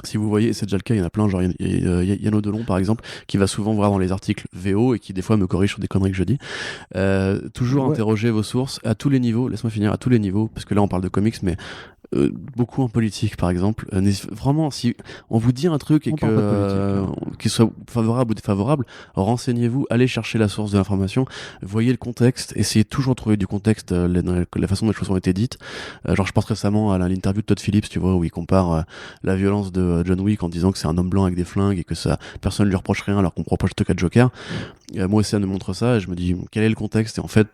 Si vous voyez, c'est déjà le cas, il y en a plein, genre Yann Delon par exemple, qui va souvent voir dans les articles VO et qui des fois me corrige sur des conneries que je dis. Toujours interroger vos sources à tous les niveaux, laisse-moi finir, à tous les niveaux, parce que là on parle de comics, mais beaucoup en politique par exemple. Vraiment, si on vous dit un truc et qu'il soit favorable ou défavorable, renseignez-vous, allez chercher la source de l'information, voyez le contexte, essayez toujours de trouver du contexte, la façon dont les choses ont été dites. Genre je pense récemment à l'interview de Todd Phillips, tu vois, où il compare la violence de John Wick en disant que c'est un homme blanc avec des flingues et que ça, personne ne lui reproche rien alors qu'on reproche tout cas de Joker. Moi aussi, ça me montre ça et je me dis quel est le contexte. Et en fait,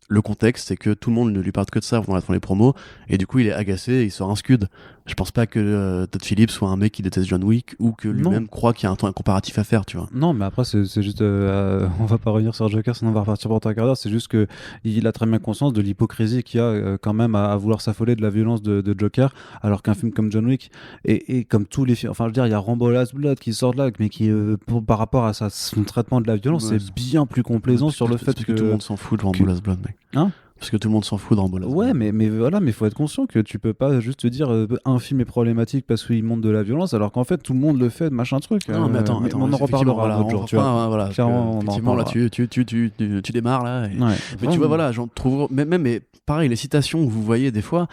le contexte, c'est que tout le monde ne lui parle que de ça dans les promos, et du coup il est agacé et il sort un scud. Je pense pas que Todd Phillips soit un mec qui déteste John Wick ou que lui-même croit qu'il y a un comparatif à faire, tu vois. Non, mais après c'est juste on va pas revenir sur Joker, sinon on va repartir pour ta carrière. C'est juste que il a très bien conscience de l'hypocrisie qu'il y a quand même à vouloir s'affoler de la violence de Joker, alors qu'un film comme John Wick et comme tous les films, enfin je veux dire, il y a Rambo Last Blood qui sort là, mais qui par rapport à son traitement de la violence, c'est bien plus complaisant sur le fait que tout le monde s'en fout de Rambo Last Blood, mec. Hein? Parce que tout le monde s'en fout de Rambo Last Blood. Ouais, mais voilà, mais faut être conscient que tu peux pas juste te dire un film est problématique parce qu'il montre de la violence, alors qu'en fait tout le monde le fait, machin truc. Non, mais attends, on en reparlera un autre jour, tu vois. Voilà, effectivement, là, tu démarres là. Mais tu vois, voilà, j'en trouve même, mais pareil, les citations que vous voyez des fois.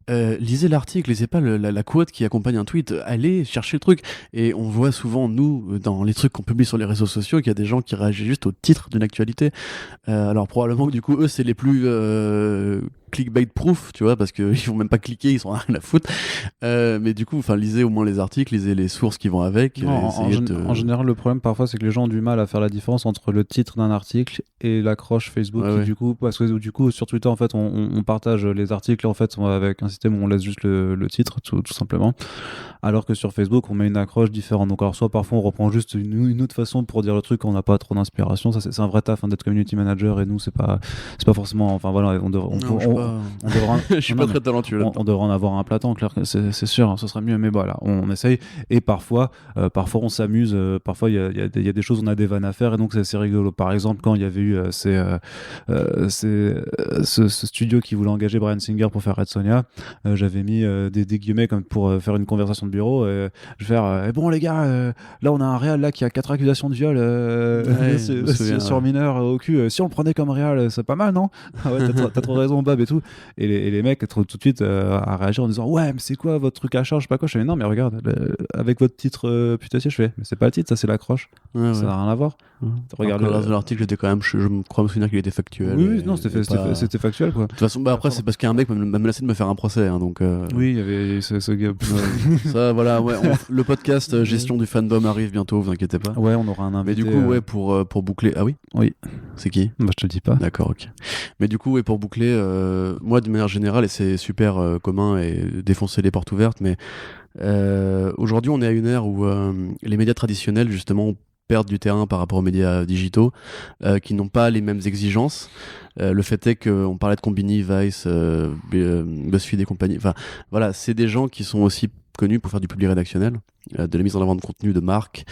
Lisez l'article, lisez pas la quote qui accompagne un tweet, allez chercher le truc. Et on voit souvent, nous, dans les trucs qu'on publie sur les réseaux sociaux, qu'il y a des gens qui réagissent juste au titre d'une actualité. Alors probablement que du coup, eux, c'est les plus clickbait proof, tu vois, parce qu'ils vont même pas cliquer, ils sont rien à foutre. Mais du coup, enfin, lisez au moins les articles, lisez les sources qui vont avec. En général, le problème parfois, c'est que les gens ont du mal à faire la différence entre le titre d'un article et l'accroche Facebook. Du coup, parce que du coup, sur Twitter, en fait, on partage les articles en fait avec un système où on laisse juste le titre, tout simplement. Alors que sur Facebook, on met une accroche différente. Donc, alors, soit parfois, on reprend juste une autre façon pour dire le truc quand on n'a pas trop d'inspiration. Ça, c'est un vrai taf d'être community manager, et nous, c'est pas forcément. Enfin, voilà, on devrait. Je suis pas très talentueux. On devrait en avoir un plateau, clair, c'est sûr, ce serait mieux. Mais voilà, on essaye. Et parfois on s'amuse. Parfois, il y a des choses, on a des vannes à faire, et donc c'est assez rigolo. Par exemple, quand il y avait eu ce studio qui voulait engager Bryan Singer pour faire Red Sonja, j'avais mis des guillemets comme pour faire une conversation de bureau. Je vais faire bon les gars, là on a un réal là qui a 4 accusations de viol sur mineur au cul. Si on le prenait comme réal, c'est pas mal, non? Ah ouais, t'as trop raison, Bob, et tout. Et les mecs tout de suite à réagir en disant ouais, mais c'est quoi votre truc à charge, je sais pas quoi. Je fais non, mais regarde, avec votre titre putassier, je fais mais c'est pas le titre, ça c'est l'accroche, ça n'a rien à voir. Regarde le reste de l'article, était quand même, je me crois me souvenir qu'il était factuel. Oui, non, c'était factuel, quoi. De toute façon, après c'est parce qu'un mec m'a menacé de me faire un procès, donc oui, il y avait ce gars. Ça, voilà, ouais, le podcast gestion du fandom arrive bientôt, vous inquiétez pas. Ouais, on aura un invité. Mais du coup, ouais, pour boucler, ah oui, c'est qui? Bah, je te le dis pas. D'accord, ok. Mais du coup, ouais, pour boucler, moi de manière générale, et c'est super commun et défoncer les portes ouvertes, mais aujourd'hui on est à une ère où les médias traditionnels justement perdent du terrain par rapport aux médias digitaux qui n'ont pas les mêmes exigences. Le fait est qu'on parlait de Combini, Vice, BuzzFeed et compagnie, enfin voilà, c'est des gens qui sont aussi connus pour faire du public rédactionnel, de la mise en avant de contenu de marque.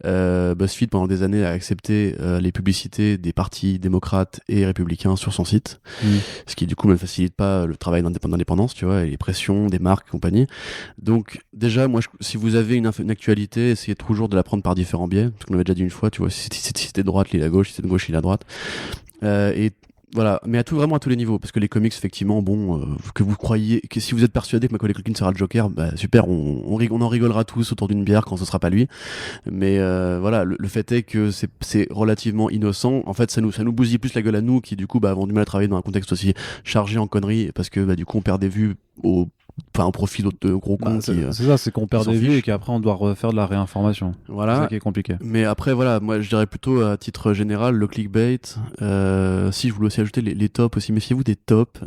BuzzFeed pendant des années a accepté les publicités des partis démocrates et républicains sur son site, ce qui du coup ne facilite pas le travail d'indépendance, tu vois, et les pressions des marques et compagnie. Donc déjà, moi, si vous avez une actualité, essayez toujours de la prendre par différents biais, parce qu'on l'avait déjà dit une fois, tu vois, si t'es de droite, lis la gauche, si t'es de gauche, lis la droite. Et voilà, mais vraiment à tous les niveaux, parce que les comics, effectivement, que vous croyez, que si vous êtes persuadé que Macaulay Culkin sera le Joker, bah super, on en rigolera tous autour d'une bière quand ce sera pas lui. Mais voilà, le fait est que c'est relativement innocent. En fait, ça nous bousille plus la gueule à nous, qui du coup avons du mal à travailler dans un contexte aussi chargé en conneries, parce que du coup on perd des vues au profit d'autres gros cons. C'est ça, c'est qu'on perd des vues et qu'après on doit refaire de la réinformation. Voilà. C'est ça qui est compliqué. Mais après, voilà, moi je dirais plutôt à titre général le clickbait. Si je voulais aussi ajouter les tops aussi, méfiez-vous des tops.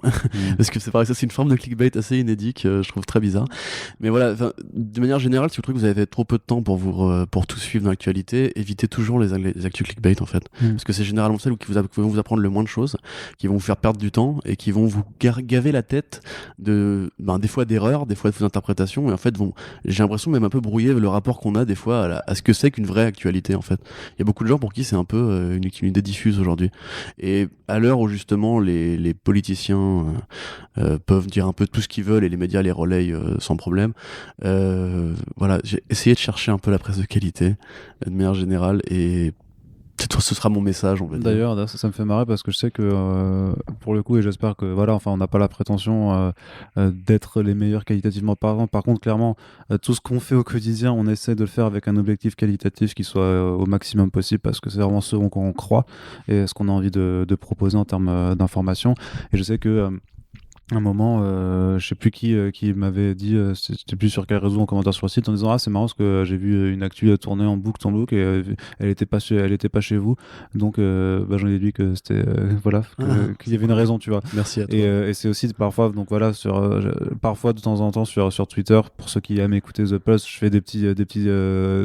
Parce que c'est pareil, ça c'est une forme de clickbait assez inédite que je trouve très bizarre. Mais voilà, de manière générale, si vous trouvez que vous avez trop peu de temps pour tout suivre dans l'actualité, évitez toujours les actus clickbait en fait. Parce que c'est généralement celles qui vont vous apprendre le moins de choses, qui vont vous faire perdre du temps et qui vont vous gaver la tête des fois d'erreurs, des fois de fausses interprétations, et en fait j'ai l'impression même un peu brouiller le rapport qu'on a des fois à ce que c'est qu'une vraie actualité en fait. Il y a beaucoup de gens pour qui c'est un peu une idée diffuse aujourd'hui. Et à l'heure où justement les politiciens peuvent dire un peu tout ce qu'ils veulent et les médias les relayent sans problème, voilà, j'ai essayé de chercher un peu la presse de qualité de manière générale, et ce sera mon message, on va dire. D'ailleurs, ça me fait marrer parce que je sais que pour le coup, et j'espère que voilà, enfin, on n'a pas la prétention d'être les meilleurs qualitativement parlant. Par contre, clairement, tout ce qu'on fait au quotidien, on essaie de le faire avec un objectif qualitatif qui soit au maximum possible, parce que c'est vraiment ce en quoi on croit et ce qu'on a envie de proposer en termes d'information. Et je sais que un moment, je sais plus qui m'avait dit, c'était plus sur quel réseau en commentaire sur le site, en disant c'est marrant parce que j'ai vu une actu tourner en boucle et elle était pas chez vous, donc j'en ai déduit que c'était qu'il y avait une raison, tu vois. Merci à toi. Et c'est aussi parfois, donc voilà, parfois de temps en temps sur Twitter, pour ceux qui aiment écouter The Pulse, je fais des petits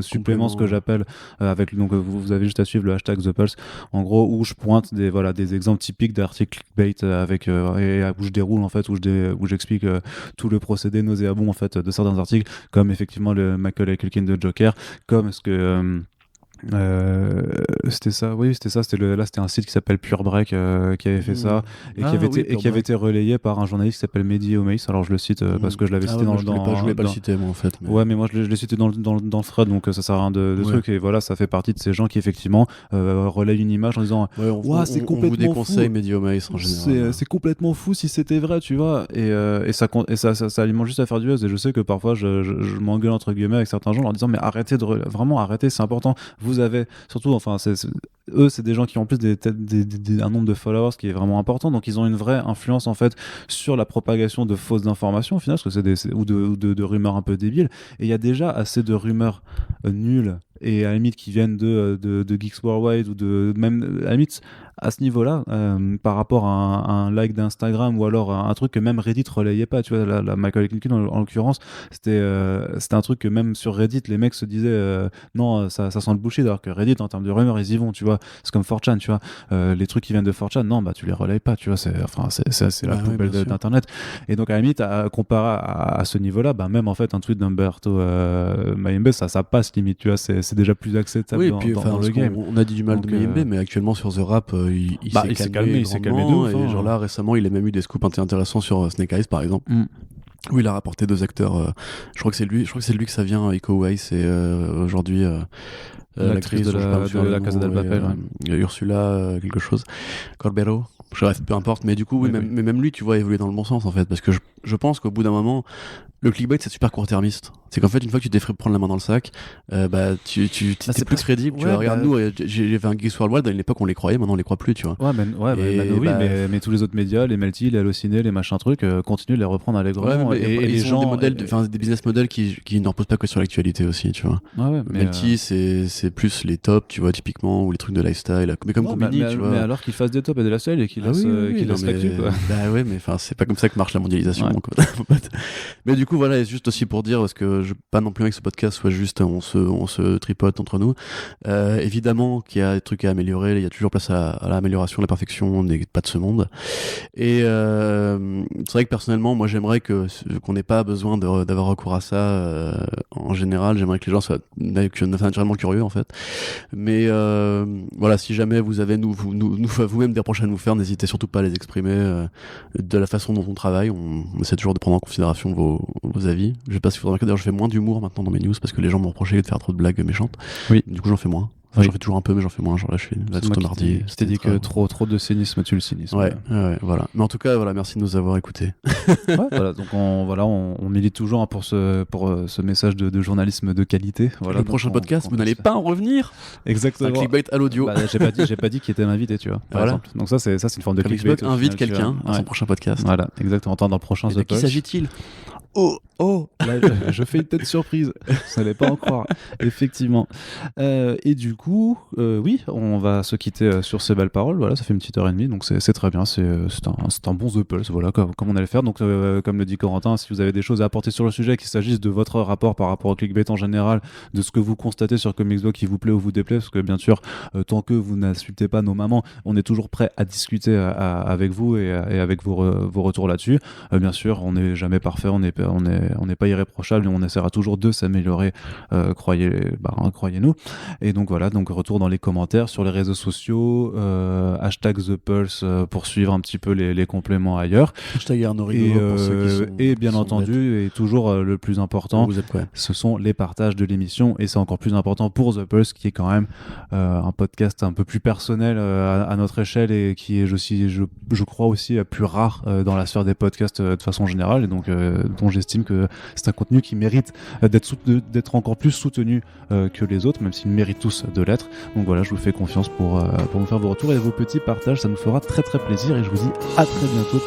suppléments, ce que j'appelle avec, donc vous avez juste à suivre le hashtag The Pulse, en gros, où je pointe des exemples typiques d'articles clickbait avec et où je déroule en fait, où j'explique tout le procédé nauséabond en fait de certains articles, comme effectivement le Macaulay Culkin de Joker, comme ce que c'était ça, c'était un site qui s'appelle Pure Break qui avait fait ça et qui avait été relayé par un journaliste qui s'appelle Mehdi Omeis. Alors je le cite parce que je l'avais cité je voulais pas le citer moi en fait. Ouais, mais moi je l'ai cité dans le thread, donc ça sert à rien de truc, et voilà, ça fait partie de ces gens qui effectivement relayent une image en disant c'est complètement on vous déconseille fou. Mehdi Omeis en général. C'est complètement fou si c'était vrai, tu vois, et ça alimente juste à faire du buzz. Et je sais que parfois je m'engueule entre guillemets avec certains gens en leur disant mais arrêtez, c'est important. Vous avez surtout, enfin, eux, c'est des gens qui ont en plus un nombre de followers qui est vraiment important, donc ils ont une vraie influence en fait sur la propagation de fausses informations au final, parce que ou de rumeurs un peu débiles. Et il y a déjà assez de rumeurs nulles et à la limite qui viennent de Geeks Worldwide ou de même à la limite à ce niveau-là par rapport à un like d'Instagram ou alors un truc que même Reddit relayait pas, tu vois, la Michael Clinton en l'occurrence, c'était un truc que même sur Reddit les mecs se disaient non, ça sent le bullshit, alors que Reddit en termes de rumeurs ils y vont, tu vois, c'est comme 4chan, tu vois, les trucs qui viennent de 4chan, non, bah tu les relayes pas, tu vois, c'est la poubelle d'internet. Et donc à la limite comparé à ce niveau-là, bah même en fait un tweet d'Umberto Mayembe ça passe limite, tu vois, c'est déjà plus acceptable dans le game. On a dit du mal de Mayembe, mais actuellement sur The Rap il s'est calmé de ouf, et genre là récemment il a même eu des scoops intéressants sur Snake Eyes par exemple, où il a rapporté 2 acteurs, je crois que c'est lui que ça vient, Iko Uwais, et aujourd'hui l'actrice de la Casa del Papel, Ursula quelque chose, Corbero, bref, peu importe, mais du coup mais même lui tu vois évoluer dans le bon sens en fait, parce que je pense qu'au bout d'un moment le clickbait c'est super court-termiste. C'est qu'en fait une fois que tu t'es fait prendre la main dans le sac, bah tu t'es plus crédible. Tu vois, regarde nous, j'ai fait un Geeks Worldwide à une époque on les croyait, maintenant on les croit plus, tu vois. Mais tous les autres médias, les Melty, les Allociné, les machins trucs, continuent de les reprendre allègrement. Et les gens des modèles, des business models qui ne reposent pas que sur l'actualité aussi, tu vois. Melty c'est plus les tops, tu vois, typiquement, ou les trucs de lifestyle, mais comme Combini, tu vois. Mais alors qu'ils fassent des tops et de lifestyle et qu'ils laissent l'actu, quoi. Bah ouais, mais enfin c'est pas comme ça que marche la mondialisation, mon pote. Mais du coup voilà, juste aussi pour dire, parce que je pas non plus avec ce podcast soit juste on se tripote entre nous, évidemment qu'il y a des trucs à améliorer, il y a toujours place à l'amélioration, la perfection, on n'est pas de ce monde, et c'est vrai que personnellement moi j'aimerais qu'on n'ait pas besoin d'avoir recours à ça, en général j'aimerais que les gens soient naturellement curieux en fait, mais voilà, si jamais vous avez vous-même des reproches à nous faire, n'hésitez surtout pas à les exprimer de la façon dont on travaille, on essaie toujours de prendre en considération vos avis. Je sais pas si vous remarquez, d'ailleurs je fais moins d'humour maintenant dans mes news parce que les gens m'ont reproché de faire trop de blagues méchantes. Oui. Du coup j'en fais moins. Enfin, j'en fais toujours un peu, mais j'en fais moins. Genre là, je suis là tout mardi. Je t'ai dit que trop de cynisme tue le cynisme. Ouais, voilà. Mais en tout cas, voilà, merci de nous avoir écoutés. Voilà, donc on milite toujours pour ce message de journalisme de qualité. Voilà, le prochain podcast, vous n'allez pas en revenir. Exactement. Un clickbait à l'audio. Bah, j'ai pas dit qu'il était l'invité, tu vois. Par exemple. Donc ça c'est une forme de clickbait. Invite quelqu'un à son prochain podcast. Voilà, exactement. Dans le prochain The Pulse. De qui s'agit-il? Là, je fais une tête surprise. Vous n'allez pas en croire. Effectivement. Et du coup, oui, on va se quitter sur ces belles paroles. Voilà, ça fait une petite heure et demie, donc c'est très bien. C'est un bon The Pulse, voilà, comme on allait faire. Donc, comme le dit Corentin, si vous avez des choses à apporter sur le sujet, qu'il s'agisse de votre rapport par rapport au clickbait en général, de ce que vous constatez sur Comicsblog qui vous plaît ou vous déplaît, parce que bien sûr, tant que vous n'insultez pas nos mamans, on est toujours prêt à discuter avec vous et avec vos retours là-dessus. Bien sûr, on n'est jamais parfait, on n'est pas irréprochable et on essaiera toujours de s'améliorer, croyez-nous. Et donc voilà, donc retour dans les commentaires sur les réseaux sociaux, hashtag ThePulse pour suivre un petit peu les compléments ailleurs. Hashtag Arnaud Rigaud pour ceux qui sont, et bien entendu, bêtes. Et toujours le plus important, ce sont les partages de l'émission, et c'est encore plus important pour The Pulse qui est quand même un podcast un peu plus personnel à notre échelle et qui est je crois aussi plus rare dans la sphère des podcasts de façon générale, et donc dont j'estime que c'est un contenu qui mérite d'être encore plus soutenu que les autres, même s'ils méritent tous de l'être. Donc voilà, je vous fais confiance pour nous faire vos retours et vos petits partages, ça nous fera très très plaisir, et je vous dis à très bientôt